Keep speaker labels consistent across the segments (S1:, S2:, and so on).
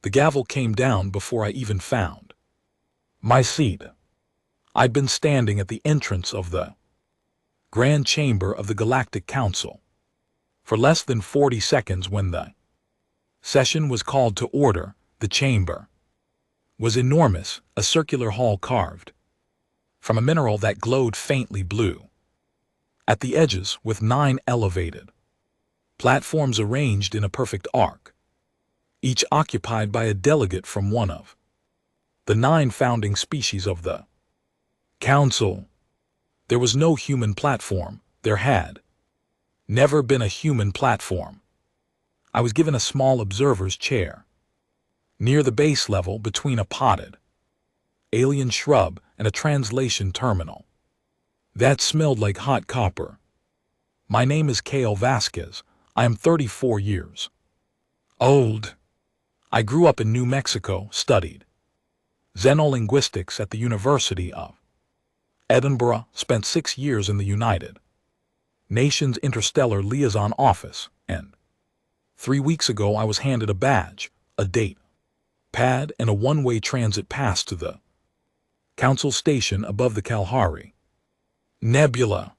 S1: The gavel came down before I even found my seat. I'd been standing at the entrance of the Grand Chamber of the Galactic Council for less than 40 seconds when the session was called to order. The chamber was enormous, a circular hall carved from a mineral that glowed faintly blue. At the edges, with 9 elevated platforms arranged in a perfect arc, each occupied by a delegate from one of the 9 founding species of the Council. There was no human platform. There had never been a human platform. I was given a small observer's chair near the base level between a potted alien shrub and a translation terminal that smelled like hot copper. My name is Kale Vasquez. I am 34 years old. I grew up in New Mexico, studied xenolinguistics at the University of Edinburgh, spent 6 years in the United Nations Interstellar Liaison Office, and 3 weeks ago I was handed a badge, a date pad, and a one-way transit pass to the Council station above the Kalahari Nebula.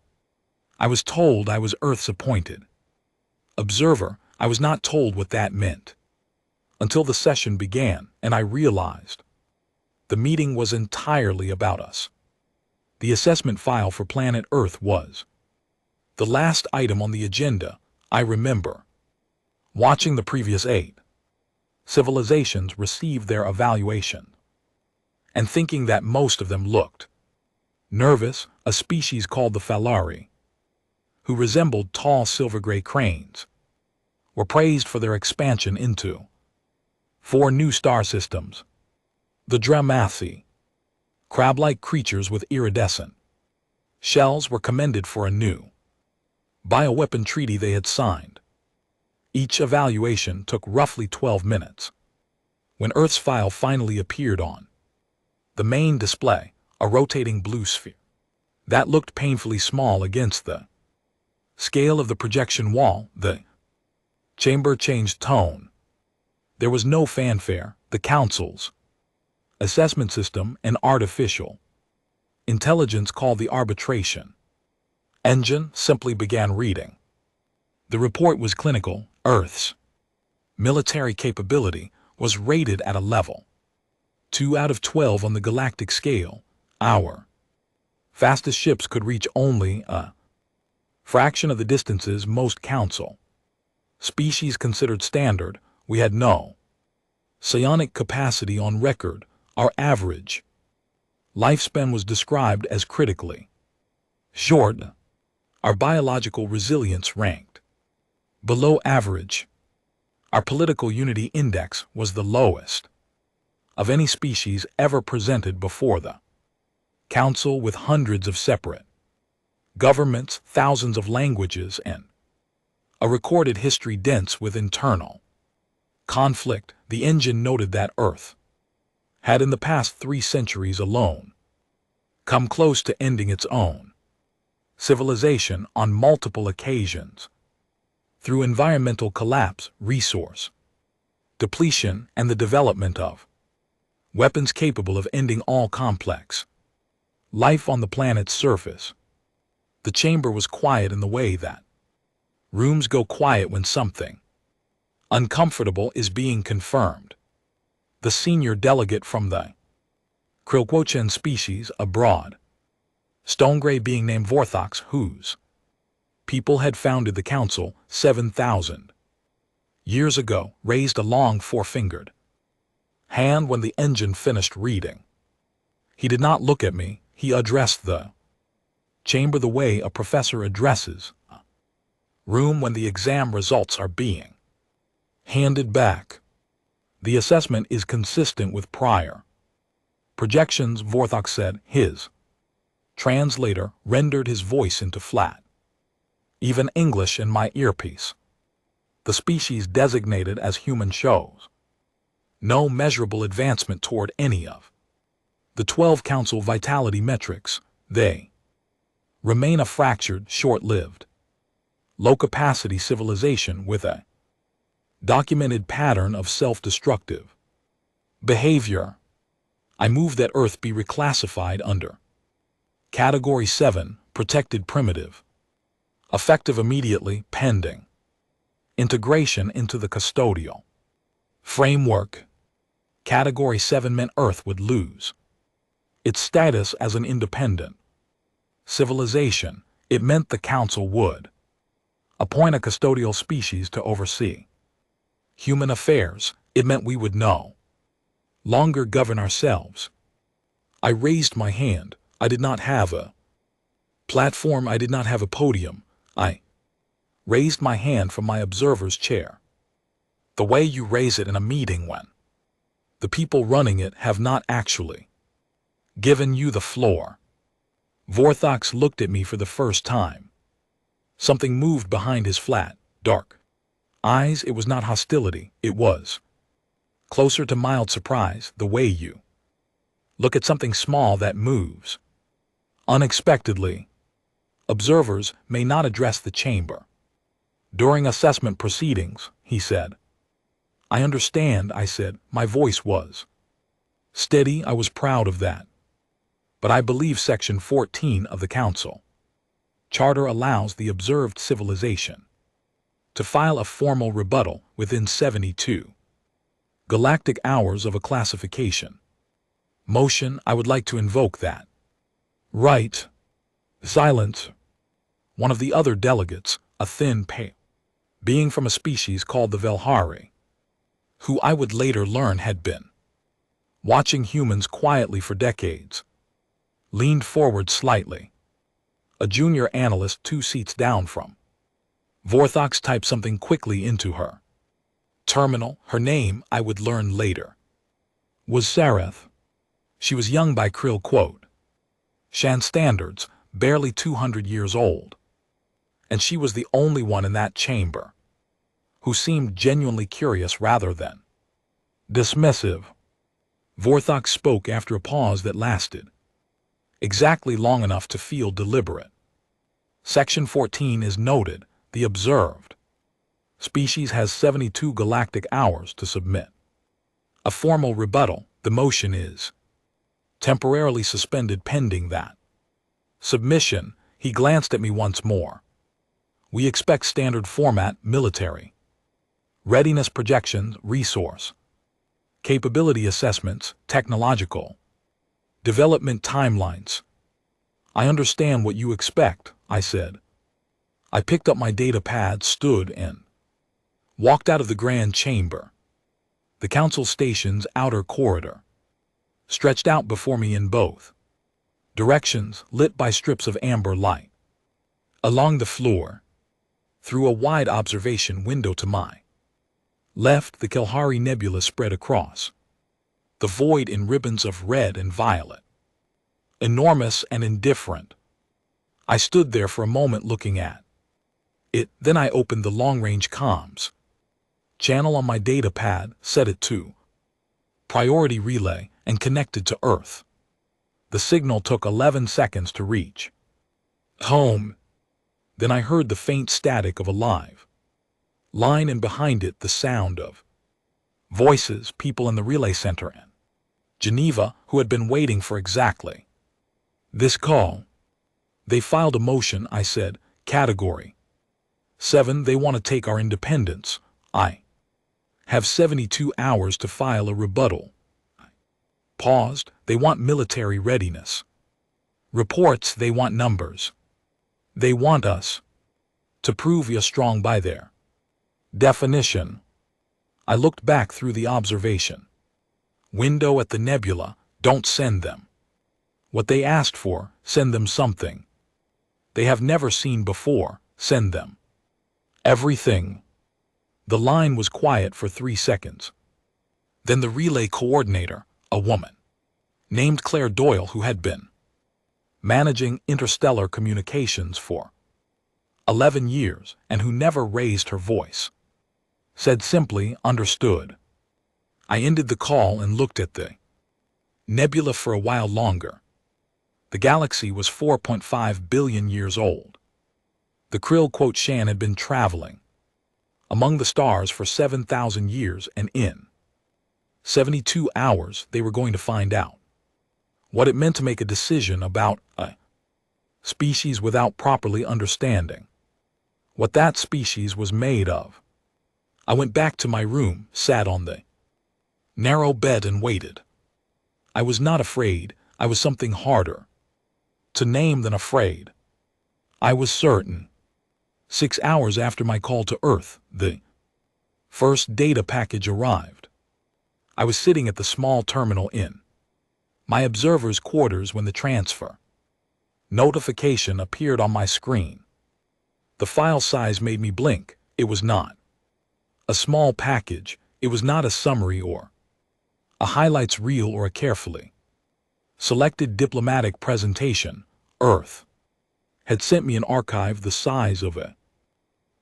S1: I was told I was Earth's appointed observer. I was not told what that meant until the session began, and I realized the meeting was entirely about us. The assessment file for planet Earth was the last item on the agenda. I remember watching the previous 8 civilizations receive their evaluation and thinking that most of them looked nervous. A species called the Falari, who resembled tall silver-gray cranes, were praised for their expansion into 4 new star systems. The dramatized, crab-like creatures with iridescent shells were commended for a new bioweapon treaty they had signed. Each evaluation took roughly 12 minutes. When Earth's file finally appeared on the main display, a rotating blue sphere that looked painfully small against the scale of the projection wall, the chamber changed tone. There was no fanfare. The Council's assessment system, an artificial intelligence called the arbitration engine, simply began reading. The report was clinical. Earth's military capability was rated at a level 2 out of 12 on the galactic scale. Our fastest ships could reach only a fraction of the distances most Council species considered standard. We had no psionic capacity on record. Our average lifespan was described as critically short. Our biological resilience ranked below average. Our political unity index was the lowest of any species ever presented before the Council, with hundreds of separate governments, thousands of languages, and a recorded history dense with internal conflict. The engine noted that Earth had in the past 3 centuries alone come close to ending its own civilization on multiple occasions through environmental collapse, resource depletion, and the development of weapons capable of ending all complex life on the planet's surface. The chamber was quiet in the way that rooms go quiet when something uncomfortable is being confirmed. The senior delegate from the Krilquochen species, a broad stone gray being named Vorthox, whose people had founded the Council 7,000 years ago, raised a long 4-fingered hand when the engine finished reading. He did not look at me. He addressed the chamber the way a professor addresses a room when the exam results are being handed back. The assessment is consistent with prior projections, Vorthox said. His translator rendered his voice into flat, even English in my earpiece. The species designated as human shows no measurable advancement toward any of the 12 Council vitality metrics. They remain a fractured, short-lived, low-capacity civilization with a documented pattern of self-destructive Behavior. I move that Earth be reclassified under Category 7, Protected Primitive. Effective immediately, pending integration into the custodial framework. Category 7 meant Earth would lose its status as an independent civilization. It meant the Council would appoint a custodial species to oversee human affairs. It meant we would no longer govern ourselves. I raised my hand. I did not have a platform. I did not have a podium. I raised my hand from my observer's chair, the way you raise it in a meeting when the people running it have not actually given you the floor. Vorthox looked at me for the first time. Something moved behind his flat, dark eyes. It was not hostility. It was closer to mild surprise, the way you look at something small that moves unexpectedly. Observers may not address the chamber during assessment proceedings, he said. I understand, I said. My voice was steady. I was proud of that. But I believe Section 14 of the Council Charter allows the observed civilization to file a formal rebuttal within 72 galactic hours of a classification motion. I would like to invoke that right. Silence. One of the other delegates, a thin, pale being from a species called the Velhari, who I would later learn had been watching humans quietly for decades, leaned forward slightly. A junior analyst 2 seats down from Vorthox typed something quickly into her terminal. Her name, I would learn later, was Sareth. She was young by Krill quote Shan standards, barely 200 years old. And she was the only one in that chamber who seemed genuinely curious rather than dismissive. Vorthox spoke after a pause that lasted exactly long enough to feel deliberate. Section 14 is noted. The observed species has 72 galactic hours to submit a formal rebuttal. The motion is temporarily suspended pending that submission. He glanced at me once more. We expect standard format, military readiness projections, resource capability assessments, technological development timelines. I understand what you expect, I said. I picked up my data pad, stood, and walked out of the grand chamber. The council station's outer corridor stretched out before me in both directions, lit by strips of amber light. Along the floor, through a wide observation window to my left, the Kelhari Nebula spread across the void in ribbons of red and violet, enormous and indifferent. I stood there for a moment looking at it. Then I opened the long-range comms channel on my data pad, set it to priority relay, and connected to Earth. The signal took 11 seconds to reach home. Then I heard the faint static of a live line, and behind it the sound of voices, people in the relay center and Geneva, who had been waiting for exactly this call. They filed a motion, I said. Category 7, they want to take our independence. I have 72 hours to file a rebuttal. I paused. They want military readiness reports. They want numbers. They want us to prove you're strong by their definition. I looked back through the observation window at the nebula. Don't send them what they asked for. Send them something they have never seen before. Send them everything. The line was quiet for 3 seconds. Then the relay coordinator, a woman named Claire Doyle, who had been managing interstellar communications for 11 years and who never raised her voice, said simply, understood. I ended the call and looked at the nebula for a while longer. The galaxy was 4.5 billion years old. The Krill quote Shan had been traveling among the stars for 7,000 years, and in 72 hours they were going to find out what it meant to make a decision about a species without properly understanding what that species was made of. I went back to my room, sat on the narrow bed and waited. I was not afraid. I was something harder to name than afraid. I was certain. 6 hours after my call to Earth, the first data package arrived. I was sitting at the small terminal in my observer's quarters when the transfer notification appeared on my screen. The file size made me blink. It was not a small package. It was not a summary or a highlights reel or a carefully selected diplomatic presentation. Earth had sent me an archive the size of a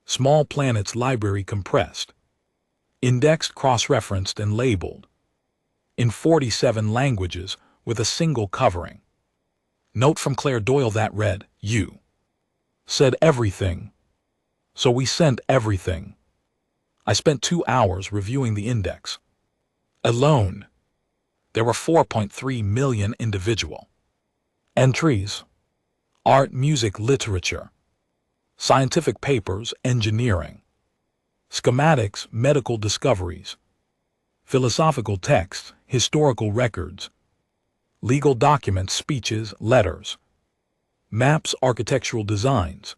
S1: small planet's library, compressed, indexed, cross-referenced, and labeled in 47 languages with a single covering note from Claire Doyle that read, "You said everything, so we sent everything." I spent 2 hours reviewing the index alone. There were 4.3 million individual entries: art, music, literature, scientific papers, engineering, schematics, medical discoveries, philosophical texts, historical records, legal documents, speeches, letters, maps, architectural designs,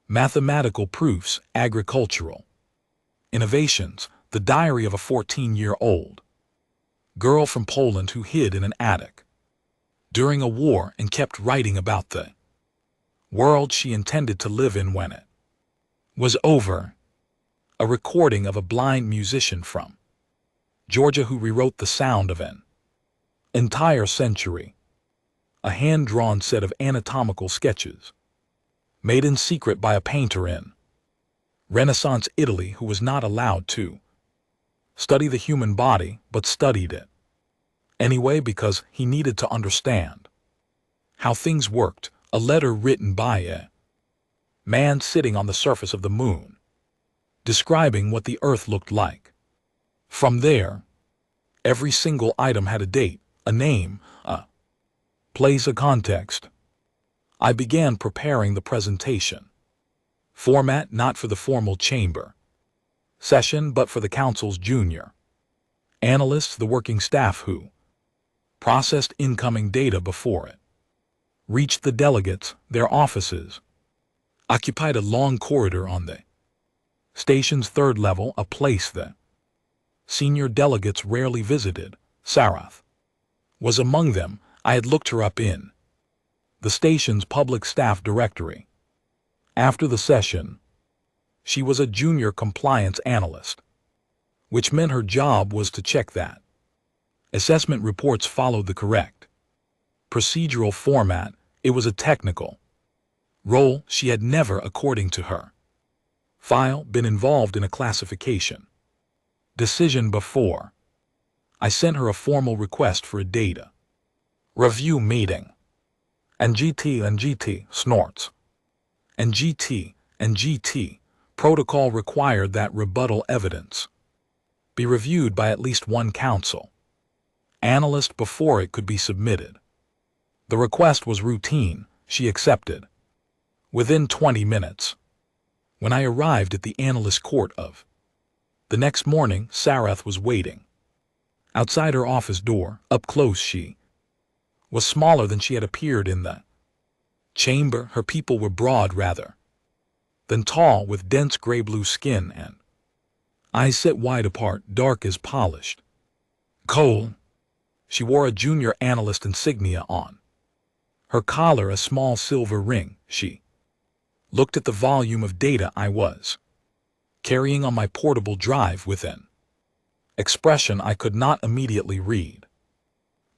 S1: mathematical proofs, agricultural innovations, the diary of a 14-year-old girl from Poland who hid in an attic during a war and kept writing about the world she intended to live in when it was over. A recording of a blind musician from Georgia who rewrote the sound of an entire century. A hand-drawn set of anatomical sketches made in secret by a painter in Renaissance Italy who was not allowed to study the human body but studied it anyway because he needed to understand how things worked. A letter written by a man sitting on the surface of the moon, describing what the Earth looked like. From there, every single item had a date, a name, a place, a context. I began preparing the presentation. Format not for the formal chamber session but for the Council's junior analysts, the working staff who processed incoming data before it reached the delegates. Their offices occupied a long corridor on the station's third level, a place the senior delegates rarely visited. Sarath was among them. I had looked her up in the station's public staff directory. After the session, she was a junior compliance analyst, which meant her job was to check that assessment reports followed the correct procedural format. It was a technical role. She had never, according to her file, been involved in a classification decision before. I sent her a formal request for a data review meeting. And GT snorts. And GT protocol required that rebuttal evidence be reviewed by at least one council analyst before it could be submitted. The request was routine. She accepted within 20 minutes. When I arrived at the analyst court of the next morning, Sarath was waiting outside her office door. Up close, she was smaller than she had appeared in the chamber. Her people were broad rather than tall, with dense gray-blue skin and eyes set wide apart, dark as polished coal. She wore a junior analyst insignia on her collar, a small silver ring. She looked at the volume of data I was carrying on my portable drive with an expression I could not immediately read.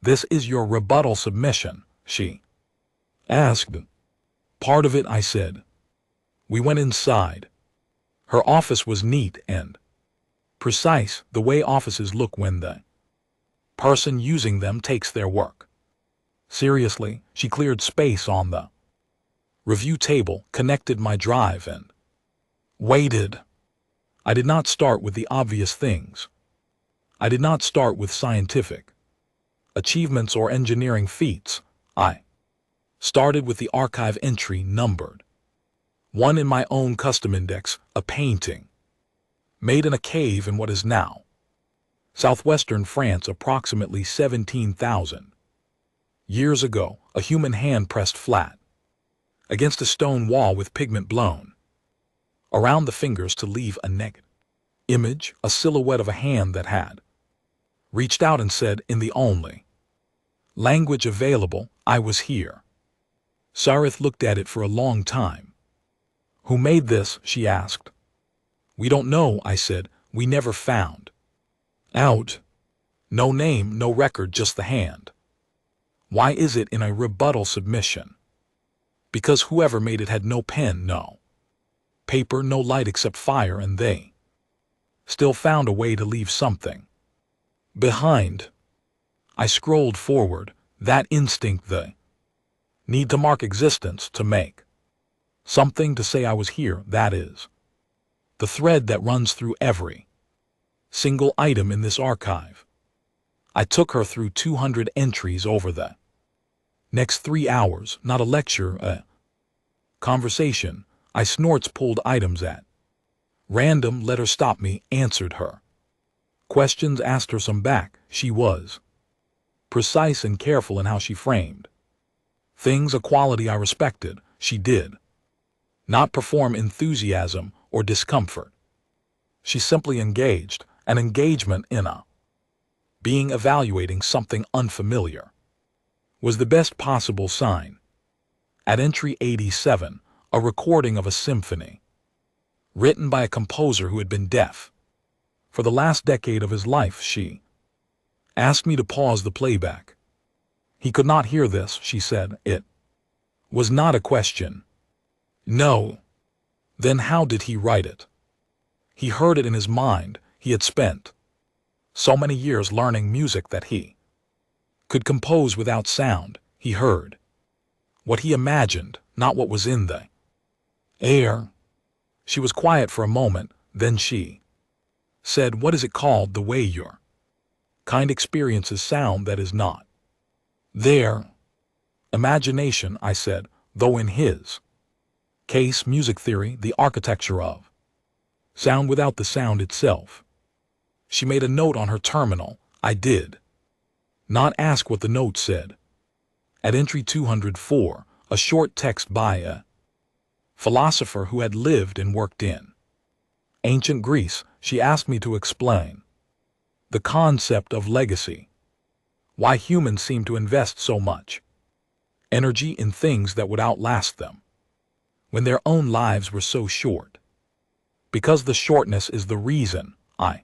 S1: "This is your rebuttal submission?" she asked. "Part of it," I said. We went inside. Her office was neat and precise, the way offices look when the person using them takes their work seriously. She cleared space on the review table, connected my drive, and waited. I did not start with the obvious things. I did not start with scientific achievements or engineering feats. I started with the archive entry numbered 1 in my own custom index, a painting made in a cave in what is now southwestern France approximately 17,000 years ago. A human hand pressed flat against a stone wall with pigment blown around the fingers to leave a negative image, a silhouette of a hand that had reached out and said in the only language available, I was here. Sarith looked at it for a long time. Who made this? She asked. We don't know, I said. We never found out. No name, no record, just the hand. Why is it in a rebuttal submission? Because whoever made it had no pen, no paper, no light except fire, and they still found a way to leave something behind. I scrolled forward. That instinct, the need to mark existence, to make something, to say I was here, that is the thread that runs through every single item in this archive. I took her through 200 entries over the next 3 hours, not a lecture, a conversation. I snorts, pulled items at random, let her stop me, answered her questions, asked her some back. She was precise and careful in how she framed things, a quality I respected. She did not perform enthusiasm or discomfort. She simply engaged, an engagement in a being evaluating something unfamiliar was the best possible sign. At entry 87, a recording of a symphony written by a composer who had been deaf for the last decade of his life. She asked me to pause the playback. He could not hear this, she said. It was not a question. No. Then how did he write it? He heard it in his mind. He had spent so many years learning music that he could compose without sound. He heard what he imagined, not what was in the air. She was quiet for a moment, then she said, what is it called, the way your kind experiences sound that is not there? Imagination, I said, though in his case music theory, the architecture of sound without the sound itself. She made a note on her terminal. I did not ask what the note said. At entry 204, a short text by a philosopher who had lived and worked in ancient Greece. She asked me to explain the concept of legacy, why humans seem to invest so much energy in things that would outlast them when their own lives were so short. Because the shortness is the reason, I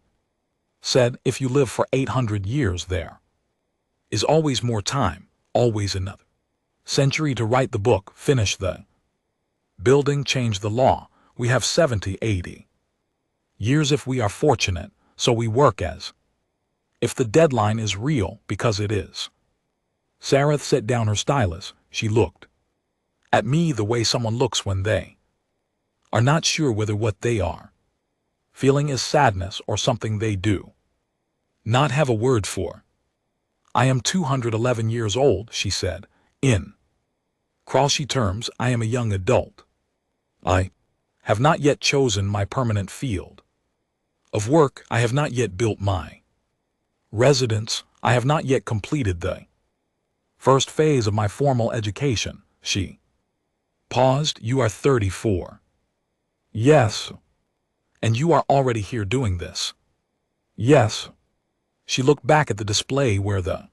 S1: said. If you live for 800 years, there is always more time, always another century to write the book, finish the building, change the law. We have 70, 80 years if we are fortunate, so we work as if the deadline is real, because it is. Sarah set down her stylus. She looked at me the way someone looks when they are not sure whether what they are feeling is sadness or something they do not have a word for. I am 211 years old, she said. In Crawshay terms, I am a young adult. I have not yet chosen my permanent field of work. I have not yet built my residence. I have not yet completed the first phase of my formal education. She paused. You are 34. Yes. And you are already here doing this? Yes. She looked back at the display where the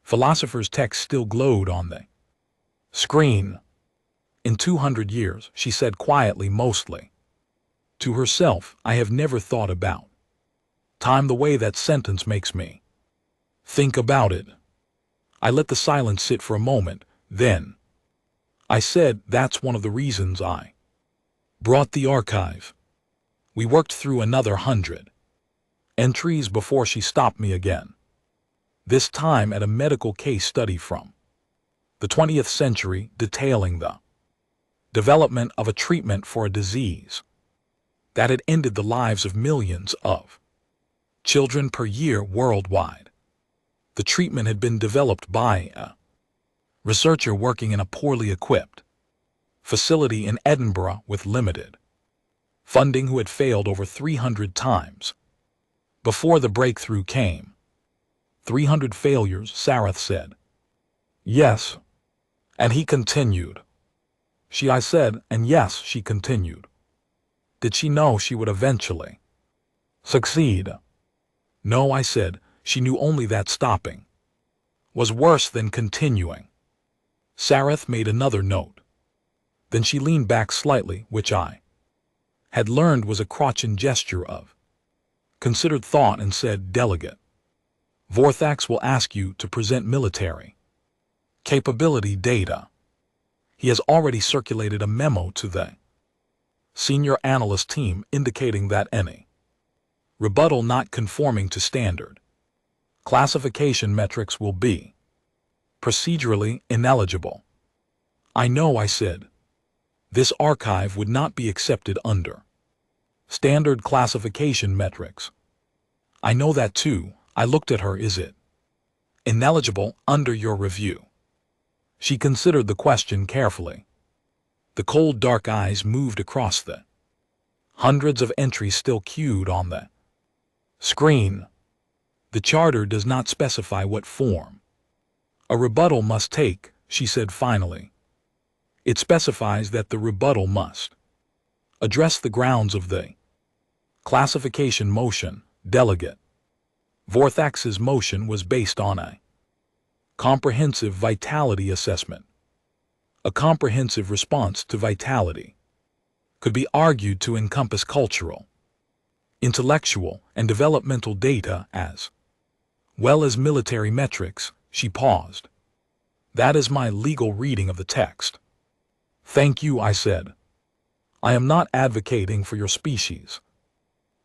S1: philosopher's text still glowed on the screen. In 200 years, she said quietly, mostly to herself, I have never thought about time the way that sentence makes me think about it. I let the silence sit for a moment, then I said, that's one of the reasons I brought the archive. We worked through another 100 entries before she stopped me again, this time at a medical case study from the 20th century detailing the development of a treatment for a disease that had ended the lives of millions of children per year worldwide. The treatment had been developed by a researcher working in a poorly equipped facility in Edinburgh with limited funding who had failed over 300 times before the breakthrough came. 300 failures, Sareth said. Yes. And he continued. I said, and yes, she continued. Did she know she would eventually succeed? No, I said, she knew only that stopping was worse than continuing. Sareth made another note. Then she leaned back slightly, which I had learned was a crotchin gesture of considered thought, and said, Delegate Vorthax will ask you to present military capability data. He has already circulated a memo to the senior analyst team indicating that any rebuttal not conforming to standard classification metrics will be procedurally ineligible. I know, I said. This archive would not be accepted under standard classification metrics. I know that too. I looked at her. Is it ineligible under your review? She considered the question carefully. The cold dark eyes moved across the hundreds of entries still queued on the screen. The charter does not specify what form a rebuttal must take, she said finally. It specifies that the rebuttal must address the grounds of the classification motion. Delegate Vorthax's motion was based on a comprehensive vitality assessment. A comprehensive response to vitality could be argued to encompass cultural, intellectual, and developmental data as well as military metrics. She paused. That is my legal reading of the text. Thank you, I said. I am not advocating for your species.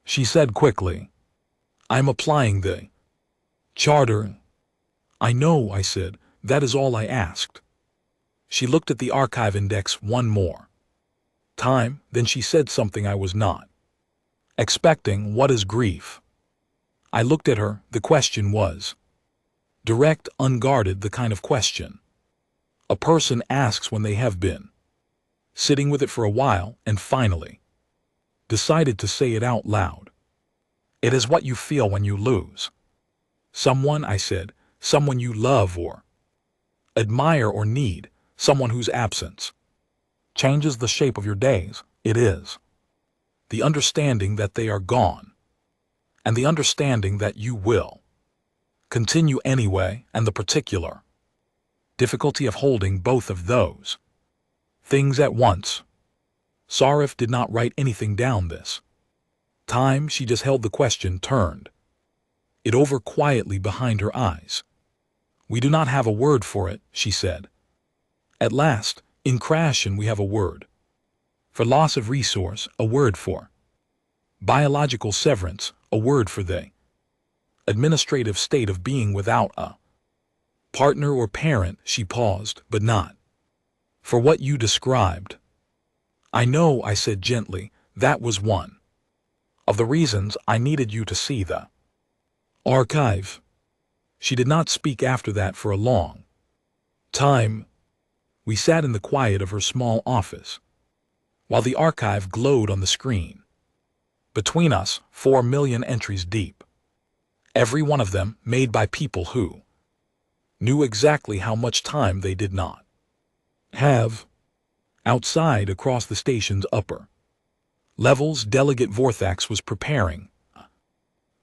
S1: She said quickly. I am applying the charter. I know, I said. That is all I asked. She looked at the archive index one more time, then she said something I was not expecting. What is grief? I looked at her. The question was direct, unguarded, the kind of question a person asks when they have been sitting with it for a while and finally decided to say it out loud. It is what you feel when you lose someone, I said, someone you love or admire or need, someone whose absence changes the shape of your days. It is the understanding that they are gone and the understanding that you will continue anyway, and the particular difficulty of holding both of those things at once. Sareth did not write anything down this time. She just held the question, turned it over quietly behind her eyes. We do not have a word for it, she said. At last, in Krashen we have a word for loss of resource, a word for biological severance, a word for the administrative state of being without a partner or parent. She paused, but not for what you described. I know, I said gently. That was one of the reasons I needed you to see the archive. She did not speak after that for a long time. We sat in the quiet of her small office while the archive glowed on the screen. Between us, 4 million entries deep, every one of them made by people who knew exactly how much time they did not have. Outside, across the station's upper levels, Delegate Vorthax was preparing a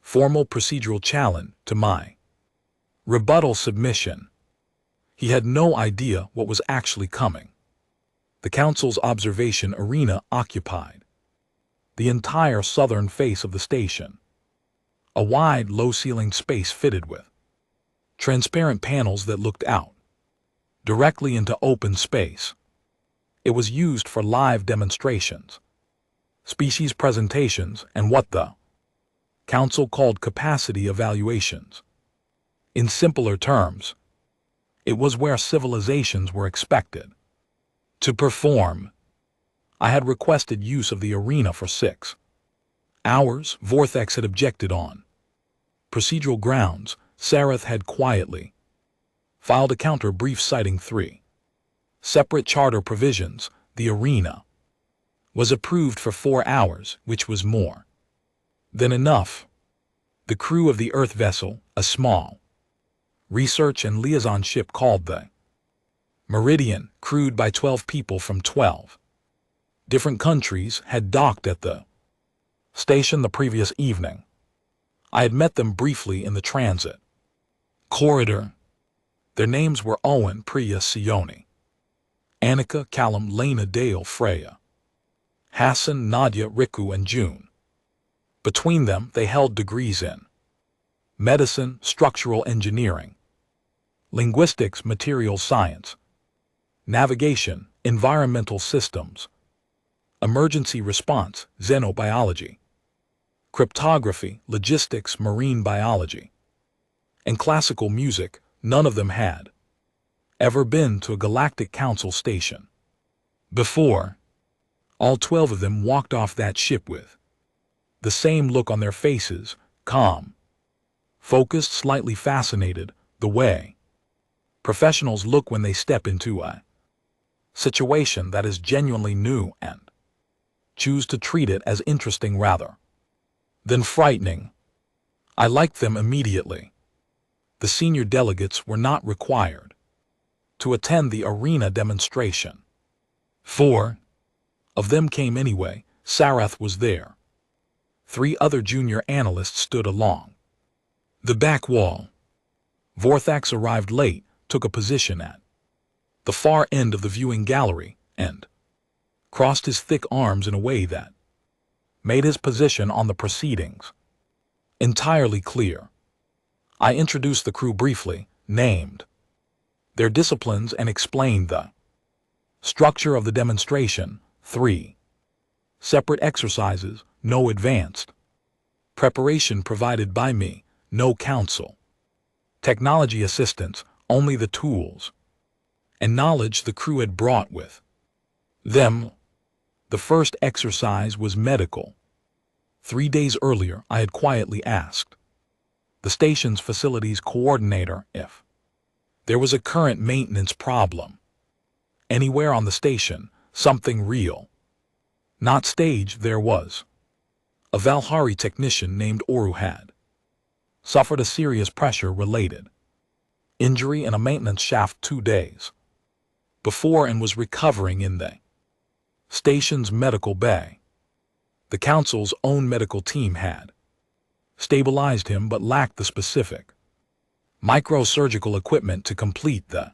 S1: formal procedural challenge to my rebuttal submission. He had no idea what was actually coming. The council's observation arena occupied the entire southern face of the station, a wide, low-ceilinged space fitted with transparent panels that looked out directly into open space. It was used for live demonstrations, species presentations, and what the council called capacity evaluations. In simpler terms, it was where civilizations were expected to perform. I had requested use of the arena for 6 hours. Vorthax had objected on procedural grounds, Sarath had quietly filed a counter brief citing 3 separate charter provisions. The arena was approved for 4 hours, which was more than enough. The crew of the Earth vessel, a small research and liaison ship called the Meridian, crewed by 12 people from 12 different countries, had docked at the station the previous evening. I had met them briefly in the transit corridor. Their names were Owen, Priya, Sione, Annika, Callum, Lena, Dale, Freya, Hassan, Nadia, Riku, and June. Between them, they held degrees in medicine, structural engineering, linguistics, materials science, navigation, environmental systems, emergency response, xenobiology, cryptography, logistics, marine biology, and classical music. None of them had ever been to a Galactic Council station before. All 12 of them walked off that ship with the same look on their faces, calm, focused, slightly fascinated, the way professionals look when they step into a situation that is genuinely new and choose to treat it as interesting rather than frightening. I liked them immediately. The senior delegates were not required to attend the arena demonstration. 4 of them came anyway. Sarath was there. 3 other junior analysts stood along the back wall. Vorthax arrived late, took a position at the far end of the viewing gallery, and crossed his thick arms in a way that made his position on the proceedings entirely clear. I introduced the crew briefly, named their disciplines, and explained the structure of the demonstration. 3 separate exercises, no advanced preparation provided by me, no council technology assistance, only the tools and knowledge the crew had brought with them. The first exercise was medical. 3 days earlier, I had quietly asked the station's facilities coordinator if there was a current maintenance problem anywhere on the station, something real, not staged. There was. A Valhari technician named Oru had suffered a serious pressure-related injury in a maintenance shaft 2 days before and was recovering in the station's medical bay. The council's own medical team had stabilized him but lacked the specific microsurgical equipment to complete the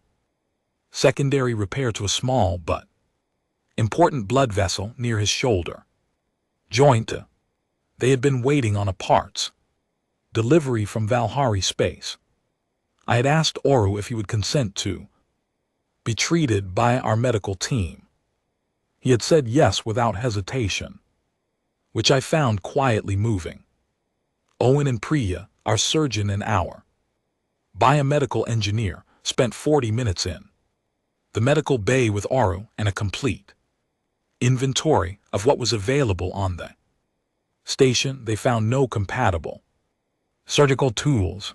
S1: secondary repair to a small but important blood vessel near his shoulder joint. They had been waiting on a parts delivery from Valhari space. I had asked Oru if he would consent to be treated by our medical team. He had said yes without hesitation, which I found quietly moving. Owen and Priya, our surgeon and our biomedical engineer, spent 40 minutes in the medical bay with Oru and a complete inventory of what was available on the station. They found no compatible surgical tools.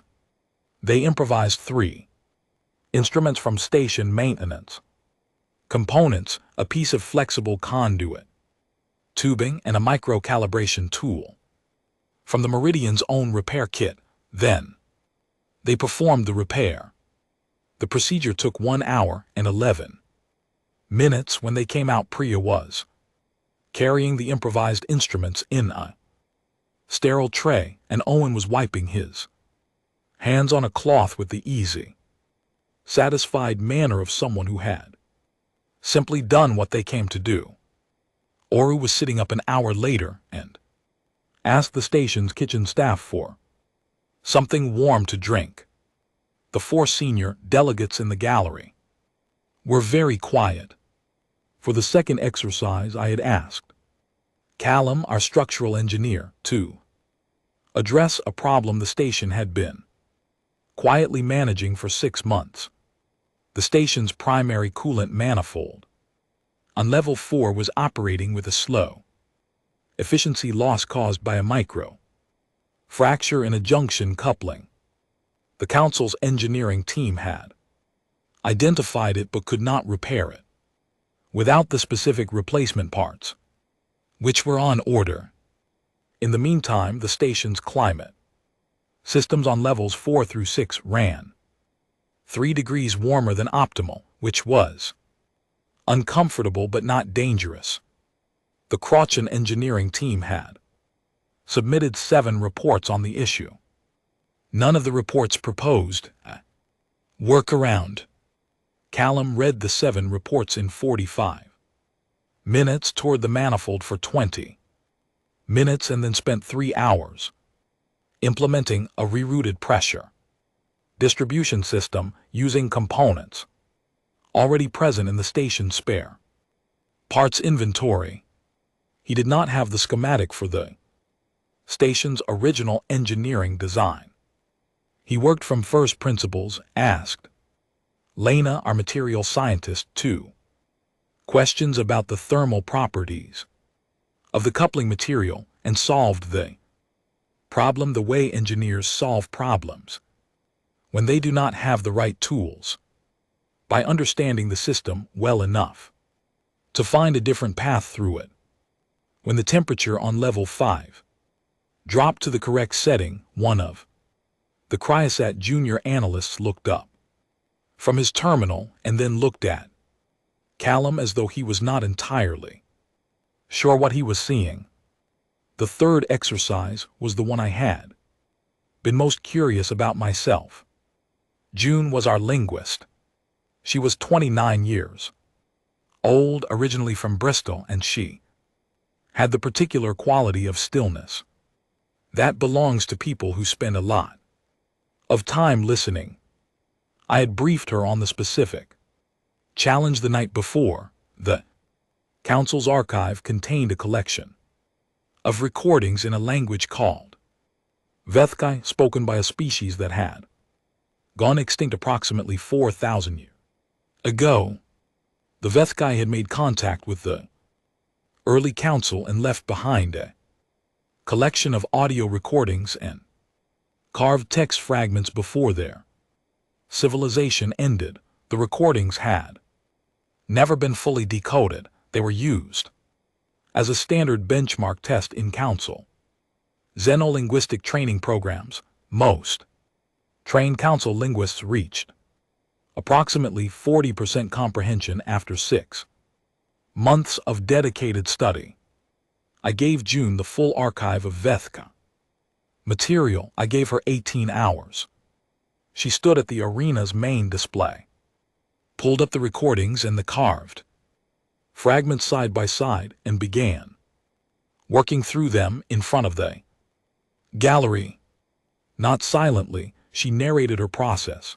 S1: They improvised 3 instruments from station maintenance components, a piece of flexible conduit tubing, and a micro-calibration tool from the Meridian's own repair kit. Then they performed the repair. The procedure took 1 hour and 11 minutes. When they came out, Priya was carrying the improvised instruments in a sterile tray, and Owen was wiping his hands on a cloth with the easy, satisfied manner of someone who had simply done what they came to do. Oru was sitting up an hour later and asked the station's kitchen staff for something warm to drink. The 4 senior delegates in the gallery were very quiet. For the second exercise, I had asked Callum, our structural engineer, to address a problem the station had been quietly managing for 6 months. The station's primary coolant manifold on level 4 was operating with a slow efficiency loss caused by a micro Fracture in a junction coupling. The council's engineering team had identified it but could not repair it without the specific replacement parts, which were on order. In the meantime, the station's climate systems on levels 4 through 6 ran 3 degrees warmer than optimal, which was uncomfortable but not dangerous. The Crouchin engineering team had submitted 7 reports on the issue. None of the reports proposed a workaround. Callum read the 7 reports in 45 minutes, toward the manifold for 20 minutes, and then spent 3 hours implementing a rerouted pressure distribution system using components already present in the station's spare parts inventory. He did not have the schematic for the station's original engineering design. He worked from first principles, asked Lena, our material scientist, 2 questions about the thermal properties of the coupling material, and solved the problem the way engineers solve problems when they do not have the right tools, by understanding the system well enough to find a different path through it. When the temperature on level 5 dropped to the correct setting, one of the cryosat junior analysts looked up from his terminal and then looked at Callum as though he was not entirely sure what he was seeing. The third exercise was the one I had been most curious about myself. June was our linguist. She was 29 years old, originally from Bristol, and she had the particular quality of stillness that belongs to people who spend a lot of time listening. I had briefed her on the specific challenge the night before. The council's archive contained a collection of recordings in a language called Vethkai, spoken by a species that had gone extinct approximately 4,000 years ago. The Vethkai had made contact with the early council and left behind a collection of audio recordings and carved text fragments before their civilization ended. The recordings had never been fully decoded. They were used as a standard benchmark test in council xenolinguistic training programs. Most trained council linguists reached approximately 40% comprehension after 6 months of dedicated study. I gave June the full archive of Vethka material. I gave her 18 hours. She stood at the arena's main display, pulled up the recordings and the carved fragments side by side, and began working through them in front of the gallery. Not silently, she narrated her process,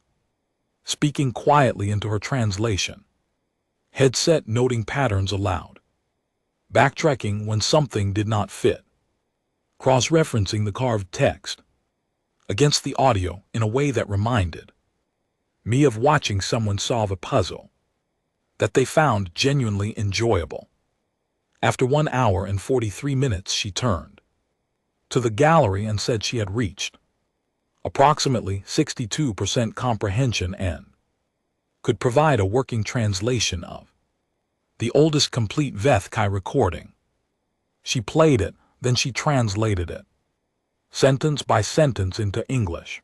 S1: speaking quietly into her translation headset, noting patterns aloud, backtracking when something did not fit, cross-referencing the carved text against the audio in a way that reminded me of watching someone solve a puzzle that they found genuinely enjoyable. After 1 hour and 43 minutes, she turned to the gallery and said she had reached approximately 62% comprehension and could provide a working translation of the oldest complete Vethkai recording. She played it, then she translated it, sentence by sentence, into English.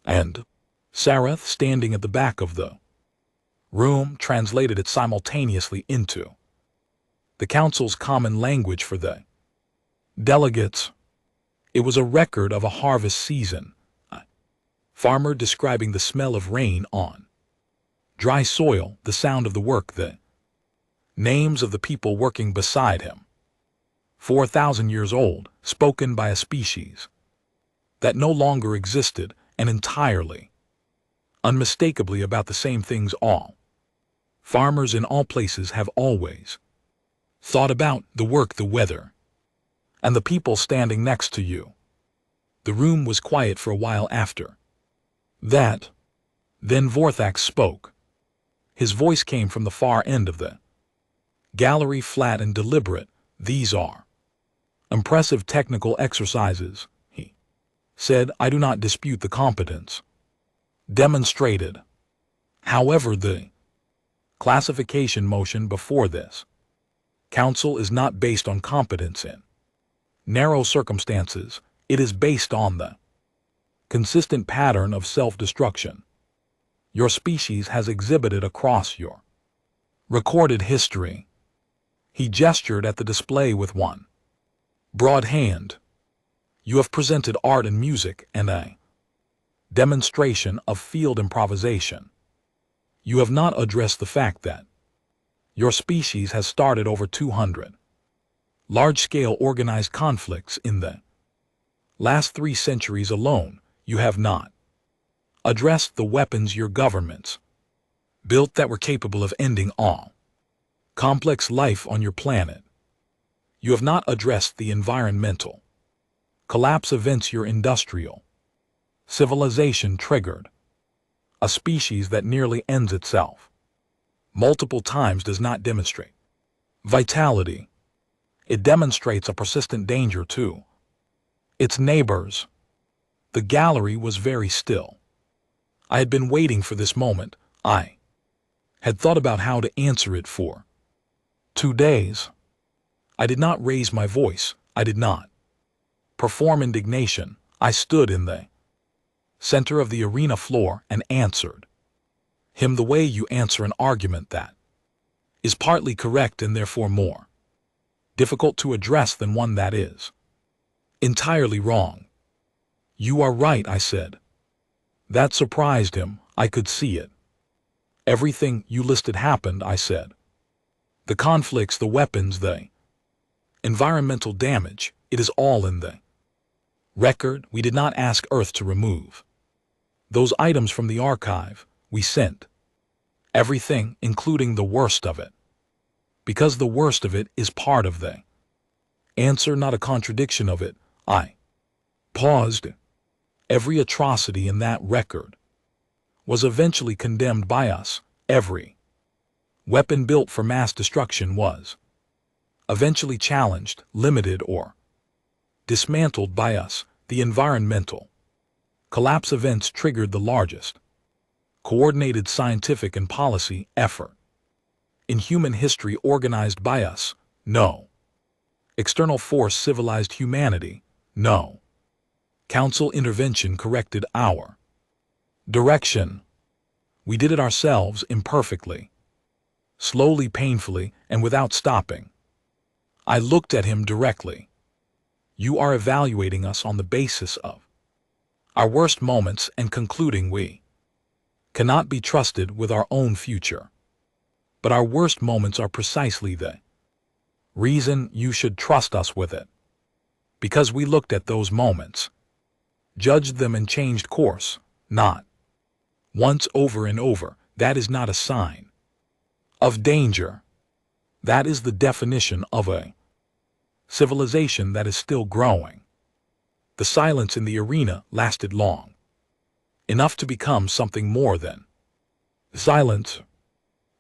S1: And Sarath, standing at the back of the room, translated it simultaneously into the council's common language for the delegates. It was a record of a harvest season, a farmer describing the smell of rain on dry soil, the sound of the work, the names of the people working beside him. 4,000 years old, spoken by a species that no longer existed, and entirely, unmistakably about the same things all farmers in all places have always thought about: the work, the weather, and the people standing next to you. The room was quiet for a while after that. Then Vorthax spoke. His voice came from the far end of the gallery, flat and deliberate. These are impressive technical exercises, he said, I do not dispute the competence demonstrated. However, the classification motion before this council is not based on competence in narrow circumstances. It is based on the consistent pattern of self-destruction your species has exhibited across your recorded history. He gestured at the display with one broad hand. You have presented art and music and a demonstration of field improvisation. You have not addressed the fact that your species has started over 200 large-scale organized conflicts in the last 3 centuries alone. You have not addressed the weapons your governments built that were capable of ending all complex life on your planet. You have not addressed the environmental collapse events your industrial civilization triggered. A species that nearly ends itself multiple times does not demonstrate vitality. It demonstrates a persistent danger to its neighbors. The gallery was very still. I had been waiting for this moment. I had thought about how to answer it for 2 days. I did not raise my voice. I did not perform indignation. I stood in the center of the arena floor and answered him the way you answer an argument that is partly correct and therefore more difficult to address than one that is entirely wrong. You are right, I said. That surprised him. I could see it. Everything you listed happened, I said. The conflicts, the weapons, the environmental damage, it is all in the record. We did not ask Earth to remove those items from the archive. We sent everything, including the worst of it, because the worst of it is part of the answer, not a contradiction of it. I paused. Every atrocity in that record was eventually condemned by us. Every weapon built for mass destruction was eventually challenged, limited, or dismantled by us. The environmental collapse events triggered the largest coordinated scientific and policy effort in human history organized by us. No external force civilized humanity. No council intervention corrected our direction. We did it ourselves, imperfectly, slowly, painfully, and without stopping. I looked at him directly. You are evaluating us on the basis of our worst moments and concluding we cannot be trusted with our own future. But our worst moments are precisely the reason you should trust us with it. Because we looked at those moments, judged them, and changed course, not once, over and over. That is not a sign of danger. That is the definition of a civilization that is still growing. The silence in the arena lasted long enough to become something more than silence.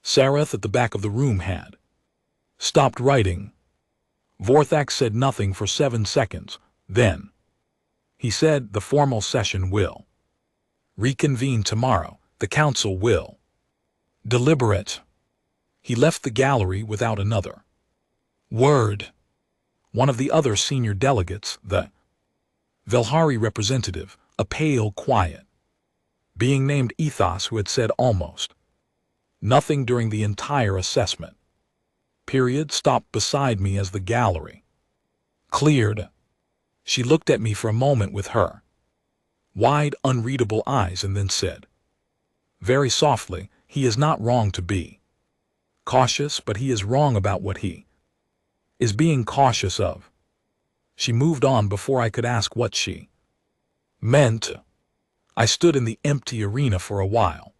S1: Sareth at the back of the room had stopped writing. Vorthak said nothing for 7 seconds. Then he said, the formal session will reconvene tomorrow. The council will deliberate. He left the gallery without another word. One of the other senior delegates, the Velhari representative, a pale, quiet being named Ethos, who had said almost nothing during the entire assessment period, stopped beside me as the gallery cleared. She looked at me for a moment with her wide, unreadable eyes and then said, very softly, he is not wrong to be cautious, but he is wrong about what he is being cautious of. She moved on before I could ask what she meant. I stood in the empty arena for a while,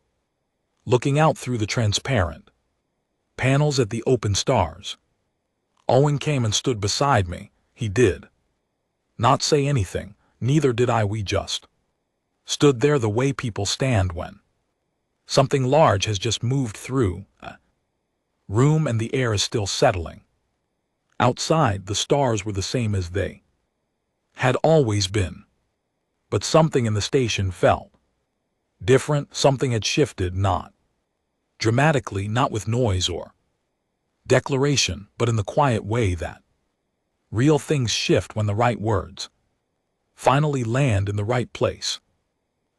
S1: looking out through the transparent panels at the open stars. Owen came and stood beside me. He did not say anything, neither did I. We just stood there the way people stand when something large has just moved through a room and the air is still settling. Outside, the stars were the same as they had always been, but something in the station felt different. Something had shifted, not dramatically, not with noise or declaration, but in the quiet way that real things shift when the right words finally land in the right place.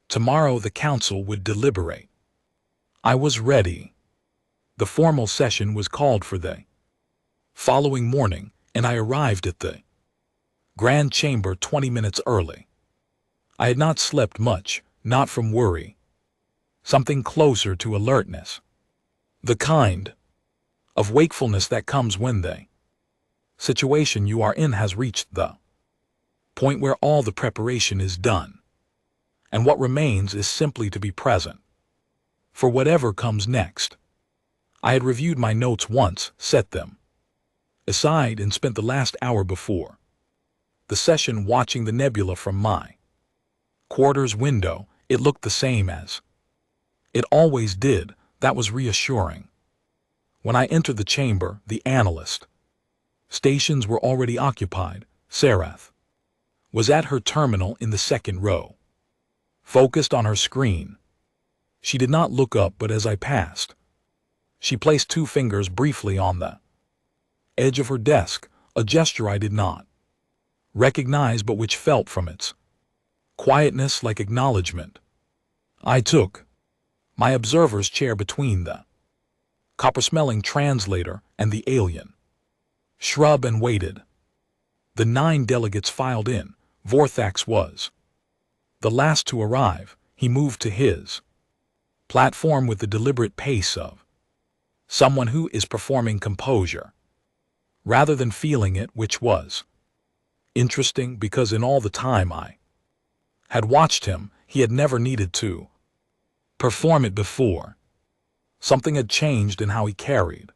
S1: Tomorrow the council would deliberate. I was ready. The formal session was called for the following morning, and I arrived at the Grand Chamber 20 minutes early. I had not slept much, not from worry. Something closer to alertness. The kind of wakefulness that comes when the situation you are in has reached the point where all the preparation is done, and what remains is simply to be present for whatever comes next. I had reviewed my notes once, set them aside, and spent the last hour before the session watching the nebula from my quarters window. It looked the same as it always did. That was reassuring. When I entered the chamber, the analyst stations were already occupied. Sarath was at her terminal in the second row, focused on her screen. She did not look up, but as I passed, she placed 2 fingers briefly on the edge of her desk, a gesture I did not recognize but which felt from its quietness like acknowledgement. I took my observer's chair between the copper-smelling translator and the alien shrub and waited. The 9 delegates filed in. Vorthax was the last to arrive. He moved to his platform with the deliberate pace of someone who is performing composure rather than feeling it, which was interesting because in all the time I had watched him, he had never needed to perform it before. Something had changed in how he carried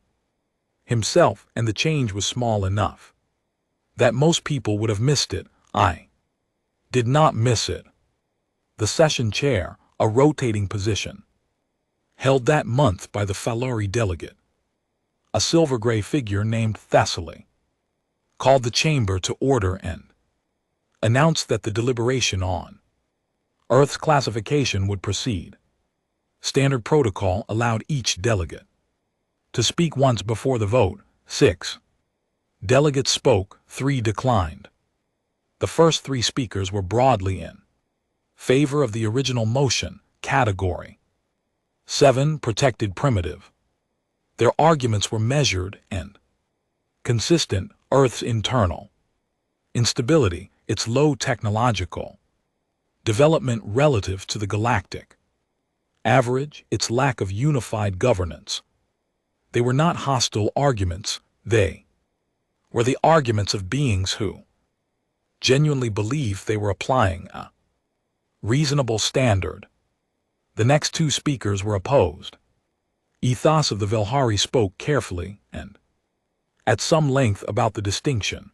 S1: himself, and the change was small enough that most people would have missed it. I did not miss it. The session chair, a rotating position, held that month by the Falari delegate, a silver-gray figure named Thessaly, called the chamber to order and announced that the deliberation on Earth's classification would proceed. Standard protocol allowed each delegate to speak once before the vote. 6 delegates spoke, 3 declined. The first 3 speakers were broadly in favor of the original motion, category 7, protected primitive. Their arguments were measured and consistent. Earth's internal instability, its low technological development relative to the galactic average, its lack of unified governance. They were not hostile arguments. They were the arguments of beings who genuinely believed they were applying a reasonable standard. The next 2 speakers were opposed. Ethos of the Velhari spoke carefully and at some length about the distinction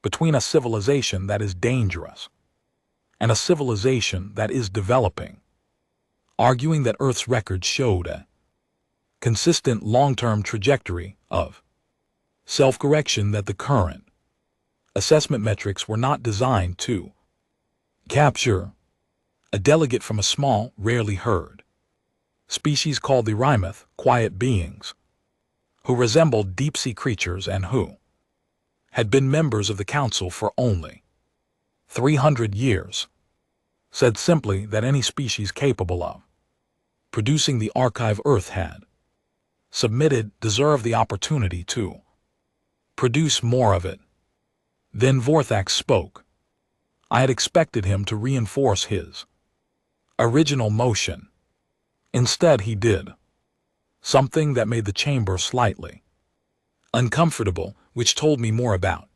S1: between a civilization that is dangerous and a civilization that is developing, arguing that Earth's record showed a consistent long-term trajectory of self-correction, that the current assessment metrics were not designed to capture a delegate from a small, rarely heard species called the Rhymoth, quiet beings who resembled deep-sea creatures and who had been members of the council for only 300 years, said simply that any species capable of producing the archive Earth had submitted deserved the opportunity to produce more of it. Then Vorthax spoke. I had expected him to reinforce his original motion. Instead, he did something that made the chamber slightly uncomfortable, which told me more about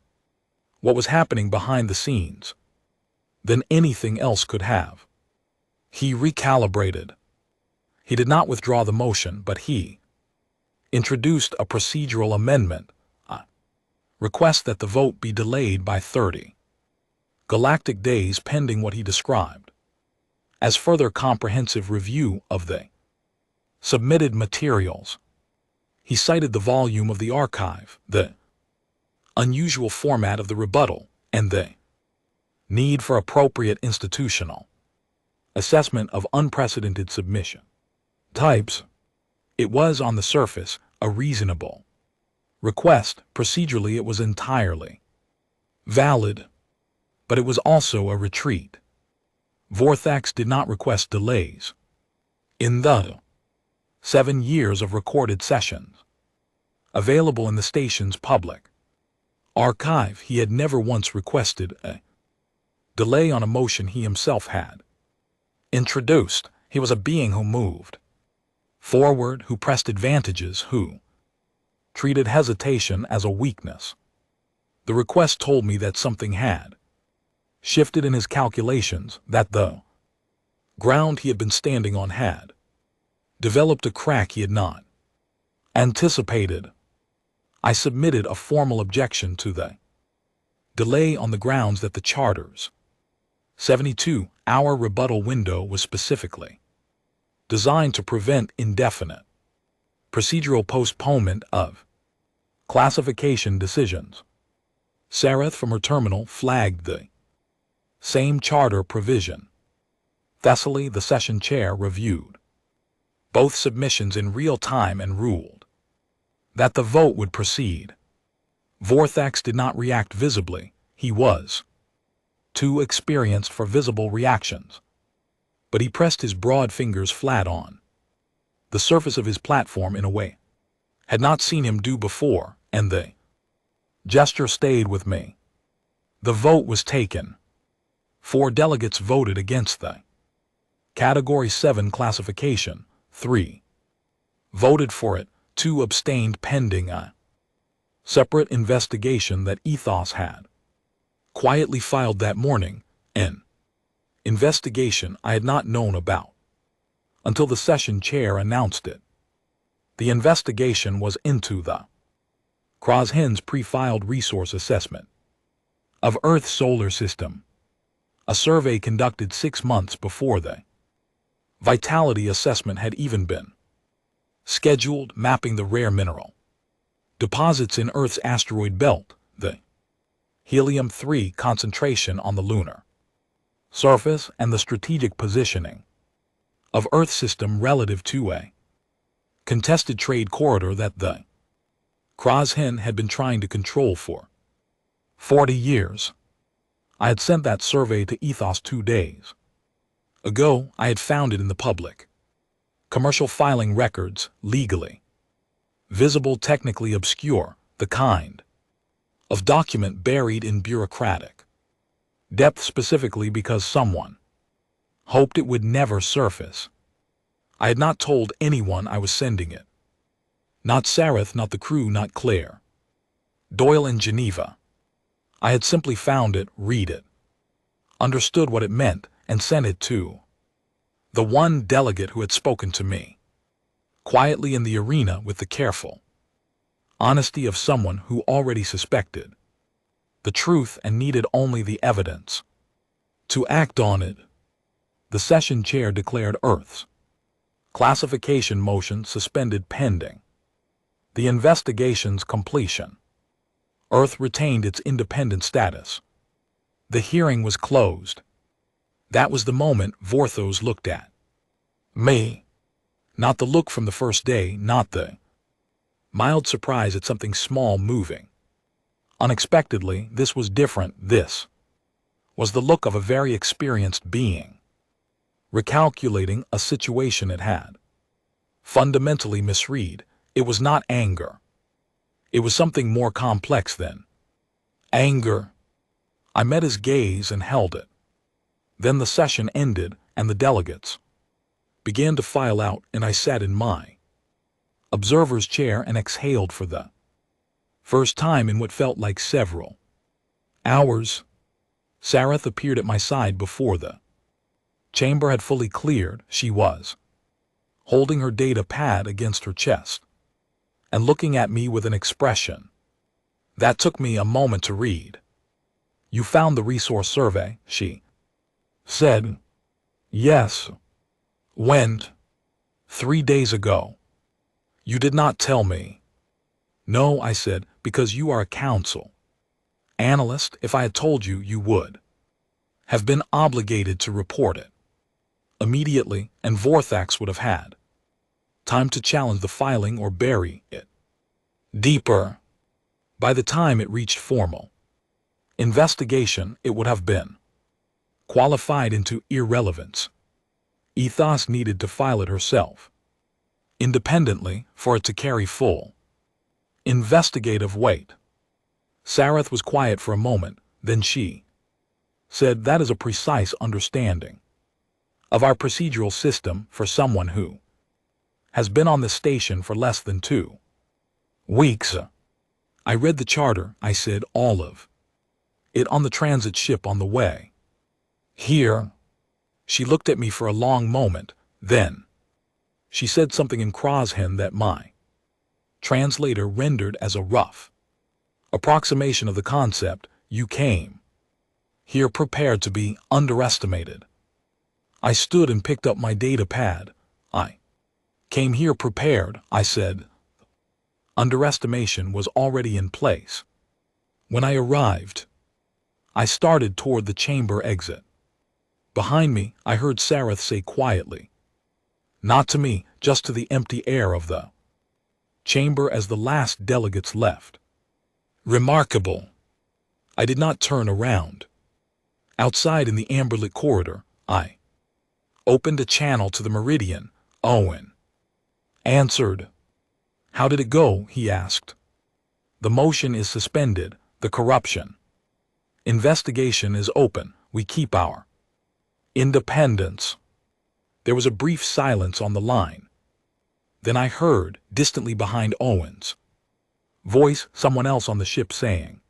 S1: what was happening behind the scenes than anything else could have. He recalibrated. He did not withdraw the motion, but he introduced a procedural amendment, a request that the vote be delayed by 30 galactic days pending what he described as further comprehensive review of the submitted materials. He cited the volume of the archive, the unusual format of the rebuttal, and the Need for appropriate institutional assessment of unprecedented submission. Types. It was, on the surface, a reasonable request. Procedurally, it was entirely valid, but it was also a retreat. Vorthax did not request delays. In the 7 years of recorded sessions available in the station's public archive, he had never once requested a delay on a motion he himself had introduced. He was a being who moved forward, who pressed advantages, who treated hesitation as a weakness. The request told me that something had shifted in his calculations, that the ground he had been standing on had developed a crack he had not anticipated. I submitted a formal objection to the delay on the grounds that the Charter's 72-hour rebuttal window was specifically designed to prevent indefinite procedural postponement of classification decisions. Sareth from her terminal flagged the same charter provision. Thessaly, the session chair, reviewed both submissions in real time and ruled that the vote would proceed. Vorthax did not react visibly. He was too experienced for visible reactions. But he pressed his broad fingers flat on the surface of his platform in a way had not seen him do before, and the gesture stayed with me. The vote was taken. 4 delegates voted against the Category 7 classification. 3 voted for it. 2 abstained pending a separate investigation that Ethos had quietly filed that morning, an investigation I had not known about until the session chair announced it. The investigation was into the Kroshen's pre-filed resource assessment of Earth's solar system, a survey conducted 6 months before the vitality assessment had even been scheduled, mapping the rare mineral deposits in Earth's asteroid belt, the helium-3 concentration on the lunar surface, and the strategic positioning of Earth's system relative to a contested trade corridor that the Kroshen had been trying to control for 40 years. I had sent that survey to Ethos 2 days ago. I had found it in the public commercial filing records, legally visible, technically obscure, the kind of document buried in bureaucratic depth specifically because someone hoped it would never surface. I had not told anyone I was sending it. Not Sareth, not the crew, not Claire Doyle in Geneva. I had simply found it, read it, understood what it meant, and sent it to the one delegate who had spoken to me quietly in the arena with the careful honesty of someone who already suspected the truth and needed only the evidence to act on it. The session chair declared Earth's classification motion suspended pending the investigation's completion. Earth retained its independent status. The hearing was closed. That was the moment Vorthos looked at me. Not the look from the first day, not the mild surprise at something small moving unexpectedly. This was different. This was the look of a very experienced being recalculating a situation it had fundamentally misread. It was not anger. It was something more complex than anger. I met his gaze and held it. Then the session ended and the delegates began to file out, and I sat in my observer's chair and exhaled for the first time in what felt like several hours. Sareth appeared at my side before the chamber had fully cleared. She was holding her data pad against her chest and looking at me with an expression that took me a moment to read. "You found the resource survey," she said. "Yes." "When?" "3 days ago." "You did not tell me." "No," I said, "because you are a council analyst. If I had told you, you would have been obligated to report it immediately, and Vorthax would have had time to challenge the filing or bury it deeper. By the time it reached formal investigation, it would have been qualified into irrelevance. Ethos needed to file it herself, independently, for it to carry full investigative weight. Sareth was quiet for a moment, then she said, "That is a precise understanding of our procedural system for someone who has been on the station for less than 2 weeks. I read the charter," I said, "all of it on the transit ship on the way here." She looked at me for a long moment, then she said something in Croshen that my translator rendered as a rough approximation of the concept. "You came here prepared to be underestimated." I stood and picked up my data pad. "I came here prepared," I said. Underestimation was already in place. When I arrived, I started toward the chamber exit. Behind me, I heard Sareth say quietly, not to me, just to the empty air of the chamber as the last delegates left, "Remarkable." I did not turn around. Outside in the amberlit corridor, I opened a channel to the meridian. Owen answered. "How did it go?" he asked. "The motion is suspended. The corruption investigation is open. We keep our independence." There was a brief silence on the line. Then I heard, distantly behind Owen's voice, someone else on the ship saying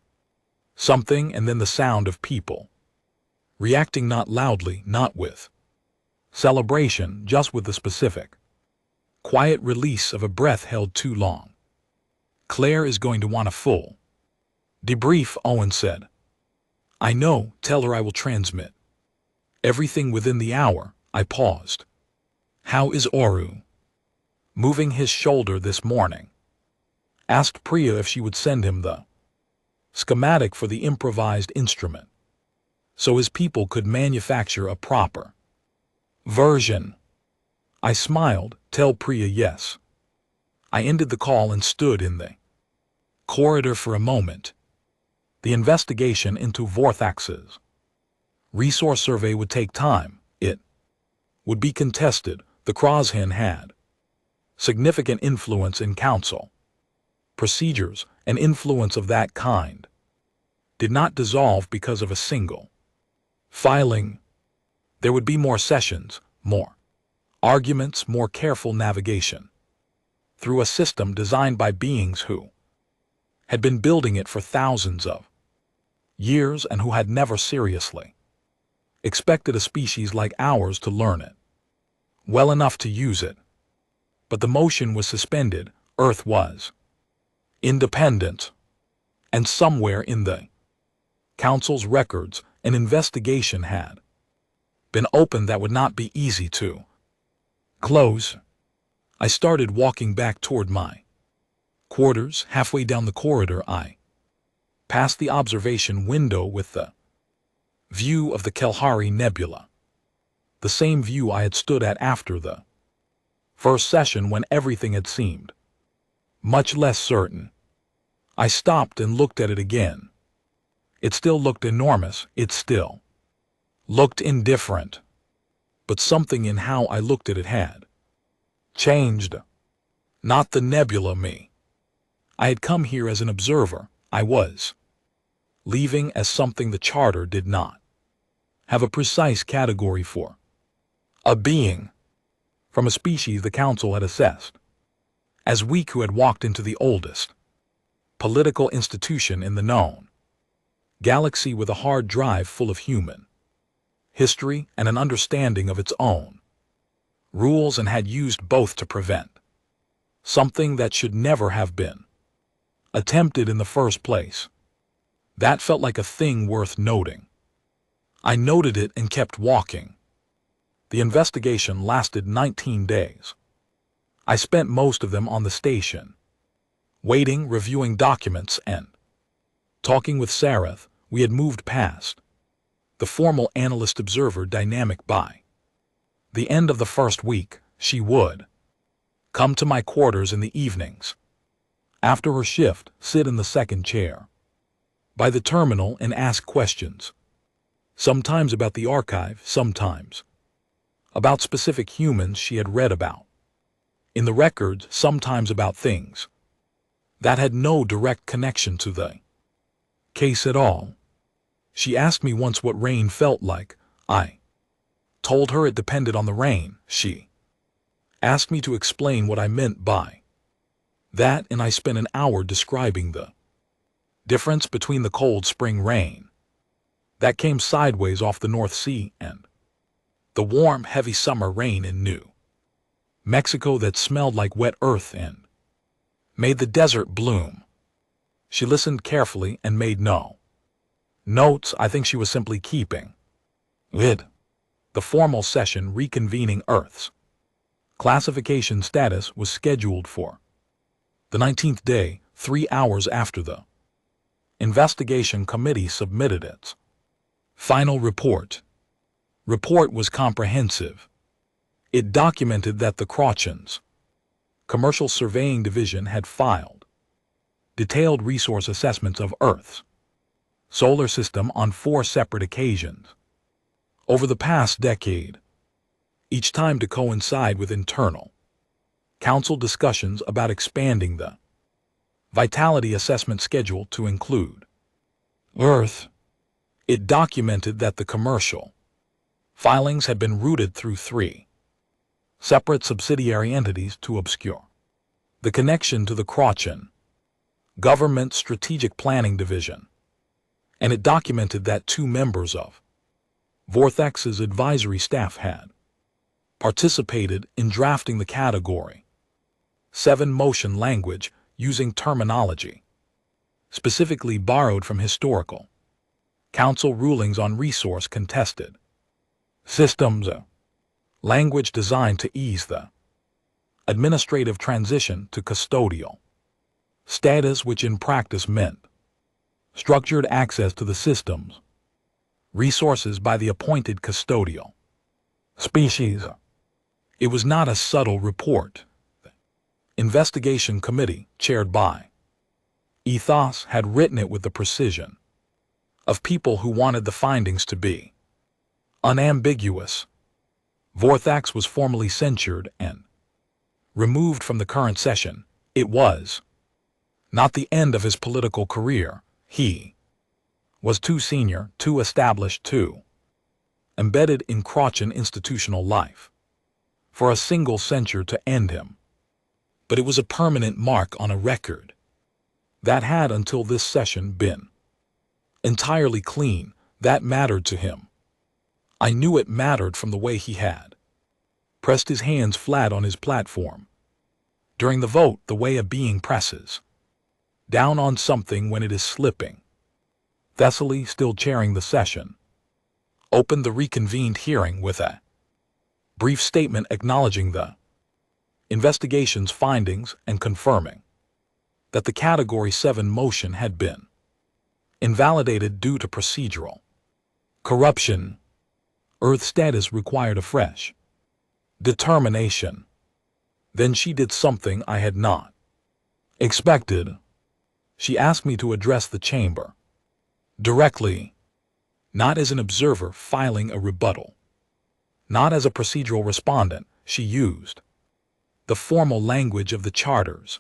S1: something, and then the sound of people reacting, not loudly, not with celebration, just with the specific quiet release of a breath held too long. "Claire is going to want a full debrief," Owen said. "I know, tell her I will transmit everything within the hour." I paused. "How is Oru moving his shoulder this morning?" Asked Priya if she would send him the schematic for the improvised instrument, so his people could manufacture a proper version. I smiled. "Tell Priya yes." I ended the call and stood in the corridor for a moment. The investigation into Vorthax's resource survey would take time. It would be contested. The Croshen had significant influence in council procedures, and influence of that kind did not dissolve because of a single filing. There would be more sessions, more arguments, more careful navigation through a system designed by beings who had been building it for thousands of years and who had never seriously expected a species like ours to learn it well enough to use it. But the motion was suspended. Earth was independent. And somewhere in the Council's records, an investigation had been opened that would not be easy to close. I started walking back toward my quarters. Halfway down the corridor, I passed the observation window with the view of the Kelhari Nebula, the same view I had stood at after the first session when everything had seemed much less certain. I stopped and looked at it again. It still looked enormous. It still looked indifferent. But something in how I looked at it had changed. Not the nebula me. I had come here as an observer. I was leaving as something the charter did not have a precise category for. A being from a species the council had assessed as weak, who had walked into the oldest political institution in the known galaxy with a hard drive full of human history and an understanding of its own rules, and had used both to prevent something that should never have been attempted in the first place. That felt like a thing worth noting. I noted it and kept walking. The investigation lasted 19 days. I spent most of them on the station, waiting, reviewing documents, and talking with Sareth. We had moved past the formal analyst-observer dynamic. By the end of the first week, she would come to my quarters in the evenings. After her shift, sit in the second chair by the terminal and ask questions, sometimes about the archive, sometimes about specific humans she had read about in the records, sometimes about things that had no direct connection to the case at all. She asked me once what rain felt like. I told her it depended on the rain. She asked me to explain what I meant by that, and I spent an hour describing the difference between the cold spring rain that came sideways off the North Sea and the warm, heavy summer rain in New Mexico that smelled like wet earth and made the desert bloom. She listened carefully and made no notes. I think she was simply keeping it. The formal session reconvening Earth's classification status was scheduled for the 19th day, 3 hours after the investigation committee submitted its final report. Report was comprehensive. It documented that the Crawchan's Commercial Surveying Division had filed detailed resource assessments of Earth's solar system on 4 separate occasions over the past decade, each time to coincide with internal council discussions about expanding the vitality assessment schedule to include Earth. It documented that the commercial filings had been routed through 3 separate subsidiary entities to obscure the connection to the Crawchan Government Strategic Planning Division, and it documented that 2 members of Vortex's advisory staff had participated in drafting the Category 7 motion language using terminology specifically borrowed from historical council rulings on resource-contested systems, a language designed to ease the administrative transition to custodial status, which in practice meant structured access to the system's resources by the appointed custodial species. It was not a subtle report. The investigation committee, chaired by Ethos, had written it with the precision of people who wanted the findings to be unambiguous. Vortex was formally censured and removed from the current session. It was not the end of his political career. He was too senior, too established, too embedded in Crawchan institutional life for a single censure to end him. But it was a permanent mark on a record that had until this session been entirely clean. That mattered to him. I knew it mattered from the way he had pressed his hands flat on his platform during the vote, the way a being presses down on something when it is slipping. Thessaly, still chairing the session, opened the reconvened hearing with a brief statement acknowledging the investigation's findings and confirming that the Category 7 motion had been invalidated due to procedural corruption. Earth status required a fresh determination. Then she did something I had not expected. She asked me to address the chamber directly, not as an observer filing a rebuttal, not as a procedural respondent. She used the formal language of the charters,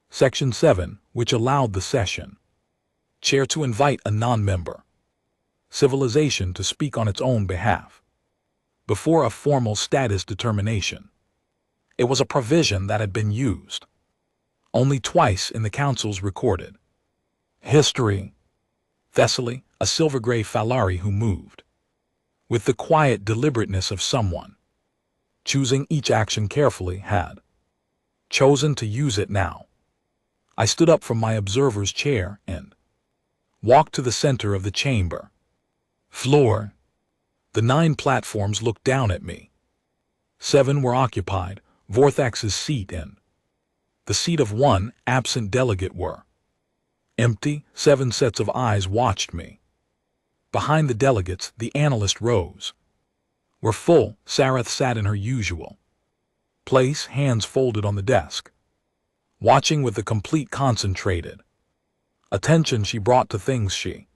S1: Section 7, which allowed the session chair to invite a non-member civilization to speak on its own behalf before a formal status determination. It was a provision that had been used only twice in the Council's recorded history. Thessaly, a silver-gray Falari who moved with the quiet deliberateness of someone choosing each action carefully, had chosen to use it now. I stood up from my observer's chair and walked to the center of the chamber floor. The 9 platforms looked down at me. 7 were occupied. Vortex's seat and the seat of one absent delegate were empty. 7 sets of eyes watched me. Behind the delegates, the analyst rose. We're full. Sareth sat in her usual place, hands folded on the desk, watching with the complete concentrated attention she brought to things she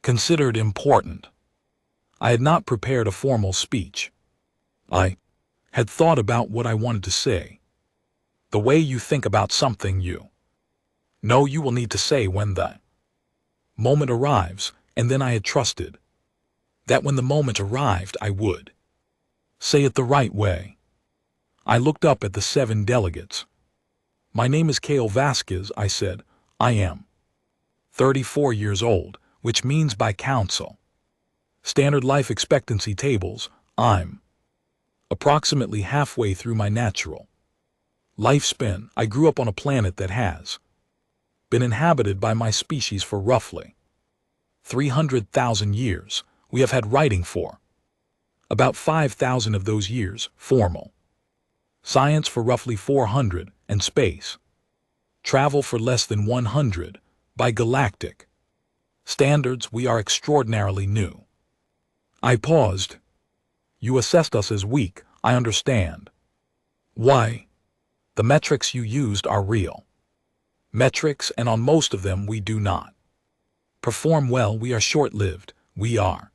S1: considered important. I had not prepared a formal speech. I had thought about what I wanted to say. The way you think about something you know you will need to say when the moment arrives, and then I had trusted that when the moment arrived I would say it the right way. I looked up at the 7 delegates. My name is Cale Vasquez, I said. I am 34 years old, which means by council standard life expectancy tables, I'm approximately halfway through my natural lifespan. I grew up on a planet that has been inhabited by my species for roughly 300,000 years. We have had writing for about 5,000 of those years, formal science for roughly 400, and space travel for less than 100. By galactic standards, we are extraordinarily new. I paused. You assessed us as weak, I understand. Why? The metrics you used are real metrics, and on most of them we do not perform well. We are short-lived. We are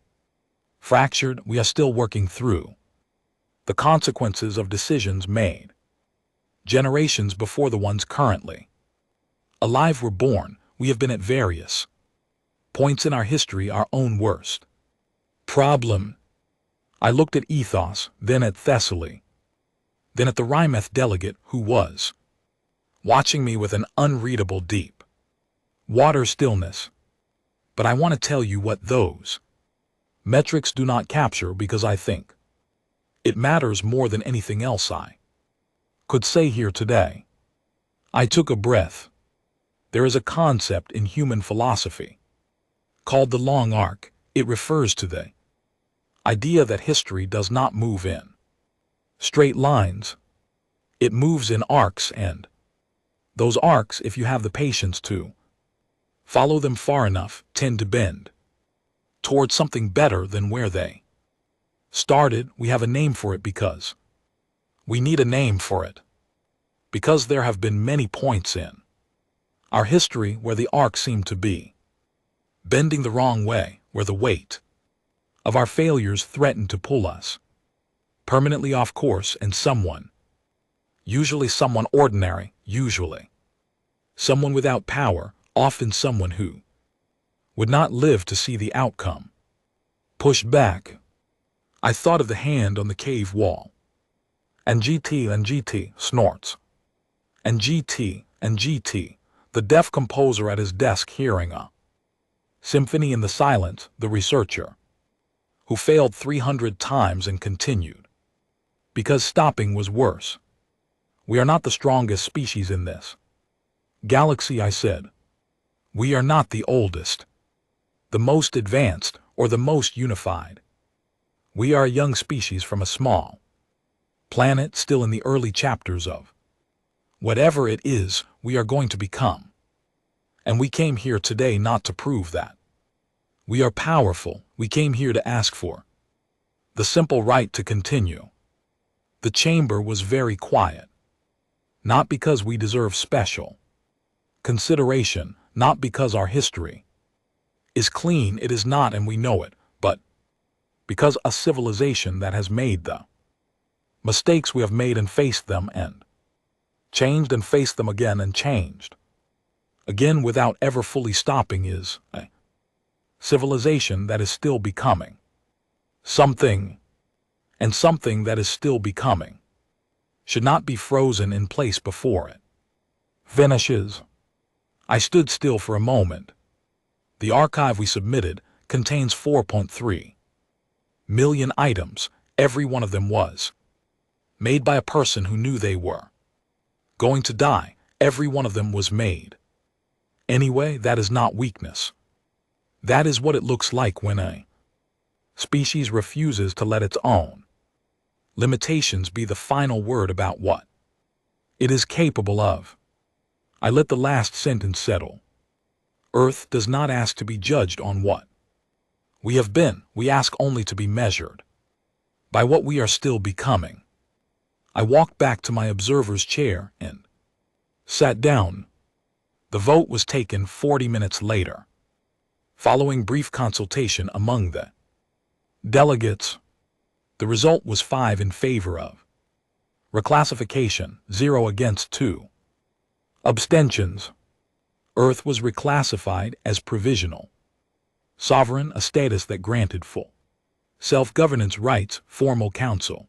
S1: fractured. We are still working through the consequences of decisions made generations before the ones currently alive were born. We have been at various points in our history our own worst problem. I looked at Ethos, then at Thessaly, then at the Rymeth delegate, who was watching me with an unreadable deep water stillness. But I want to tell you what those metrics do not capture, because I think it matters more than anything else I could say here today. I took a breath. There is a concept in human philosophy called the long arc. It refers to the idea that history does not move in straight lines. It moves in arcs, and those arcs, if you have the patience to follow them far enough, tend to bend towards something better than where they started. We have a name for it because we need a name for it, because there have been many points in our history where the arc seemed to be bending the wrong way, where the weight of our failures threatened to pull us permanently off course, and someone, usually someone ordinary, usually someone without power, often someone who would not live to see the outcome, pushed back. I thought of the hand on the cave wall. And GT snorts. And GT, the deaf composer at his desk hearing a symphony in the silence, the researcher who failed 300 times and continued because stopping was worse. We are not the strongest species in this galaxy, I said. We are not the oldest, the most advanced, or the most unified. We are a young species from a small planet, still in the early chapters of whatever it is we are going to become. And we came here today not to prove that we are powerful. We came here to ask for the simple right to continue. The chamber was very quiet. Not because we deserve special consideration, not because our history is clean, it is not, and we know it, but because a civilization that has made the mistakes we have made and faced them and changed and faced them again and changed again without ever fully stopping is a civilization that is still becoming something, and something that is still becoming should not be frozen in place before it finishes. I stood still for a moment. The archive we submitted contains 4.3 million items. Every one of them was made by a person who knew they were going to die. Every one of them was made. Anyway, that is not weakness. That is what it looks like when a species refuses to let its own limitations be the final word about what it is capable of. I let the last sentence settle. Earth does not ask to be judged on what We ask only to be measured by what we are still becoming. I walked back to my observer's chair and sat down. The vote was taken 40 minutes later. Following brief consultation among the delegates, the result was 5 in favor of reclassification, 0 against 2 abstentions. Earth was reclassified as provisional sovereign, a status that granted full self-governance rights, formal council,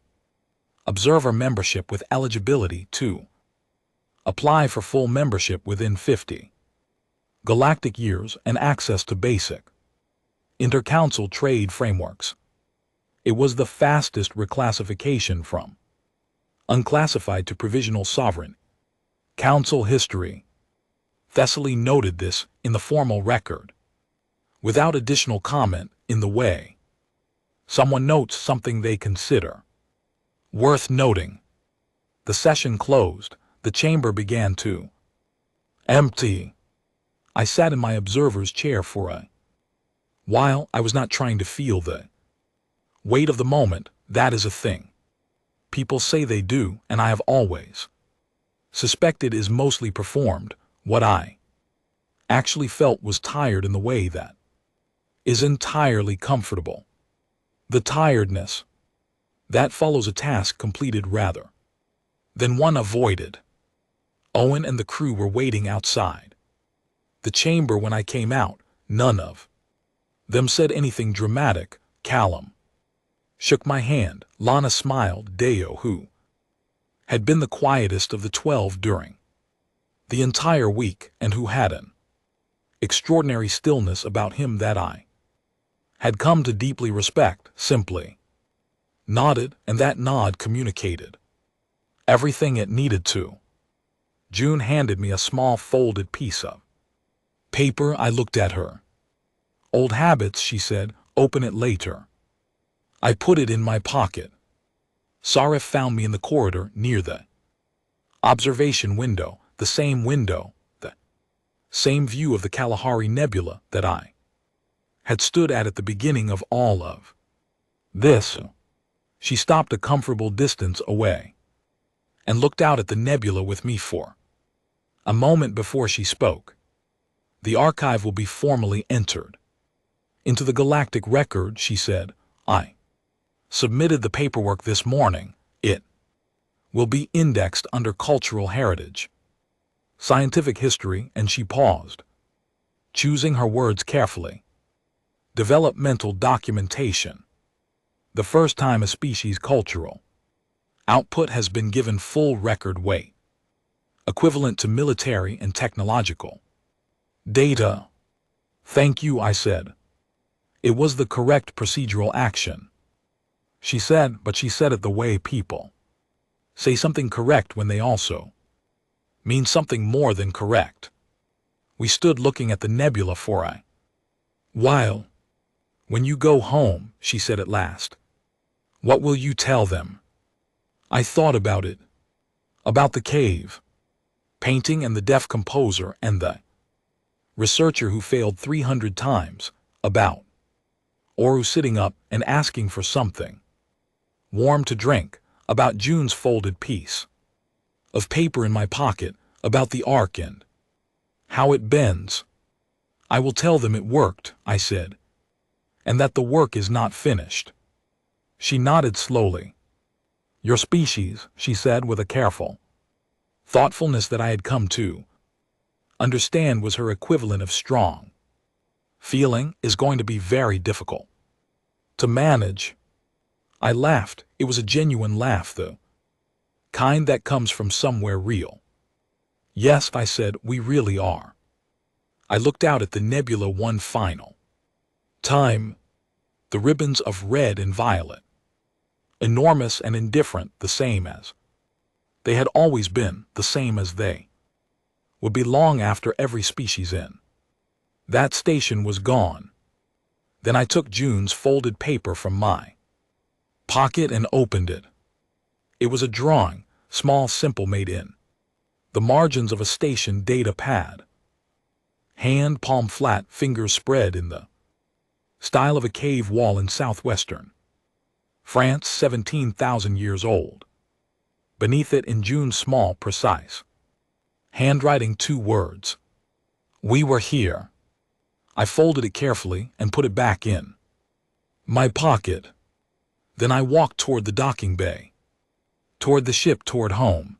S1: observer membership with eligibility to apply for full membership within 50 galactic years, and access to basic inter-council trade frameworks. It was the fastest reclassification from unclassified to provisional sovereign. Council history. Thessaly noted this in the formal record, without additional comment, in the way someone notes something they consider worth noting. The session closed. The chamber began to empty. I sat in my observer's chair for a while. I was not trying to feel the weight of the moment. That is a thing people say they do, and I have always suspected is mostly performed. What I actually felt was tired in the way that is entirely comfortable. The tiredness that follows a task completed rather than one avoided. Owen and the crew were waiting outside the chamber when I came out. None of them said anything dramatic. Callum shook my hand. Lana smiled. Deo, who had been the quietest of the 12 during the entire week, and who had an extraordinary stillness about him that I had come to deeply respect, simply nodded, and that nod communicated everything it needed to. June handed me a small folded piece of paper. I looked at her. Old habits, she said. Open it later. I put it in my pocket. Sarif found me in the corridor near the observation window, the same window, the same view of the Kalahari Nebula that I had stood at the beginning of all of this. She stopped a comfortable distance away and looked out at the nebula with me for a moment before she spoke. The archive will be formally entered into the galactic record, she said. I submitted the paperwork this morning. It will be indexed under cultural heritage, scientific history, and she paused, choosing her words carefully. Developmental documentation. The first time a species' cultural output has been given full record weight, equivalent to military and technological data. Thank you, I said. It was the correct procedural action. She said, but she said it the way people say something correct when they also mean something more than correct. We stood looking at the nebula for a while. When you go home, she said at last, what will you tell them? I thought about it. About the cave painting and the deaf composer and the researcher who failed 300 times. About Oru sitting up and asking for something warm to drink. About June's folded piece of paper in my pocket. About the arc and how it bends. I will tell them it worked, I said, and that the work is not finished. She nodded slowly. Your species, she said with a careful thoughtfulness that I had come to understand was her equivalent of strong feeling, is going to be very difficult to manage. I laughed. It was a genuine laugh, though, kind that comes from somewhere real. Yes, I said, we really are. I looked out at the nebula one final time. The ribbons of red and violet, enormous and indifferent, the same as they had always been, the same as they would be long after every species in that station was gone. Then I took June's folded paper from my pocket and opened it. It was a drawing, small, simple, made in the margins of a station data pad. Hand palm flat, fingers spread in the Style of a cave wall in southwestern France, 17,000 years old. Beneath it in June, small, precise. Handwriting, 2 words. We were here. I folded it carefully and put it back in my pocket. Then I walked toward the docking bay, toward the ship, toward home.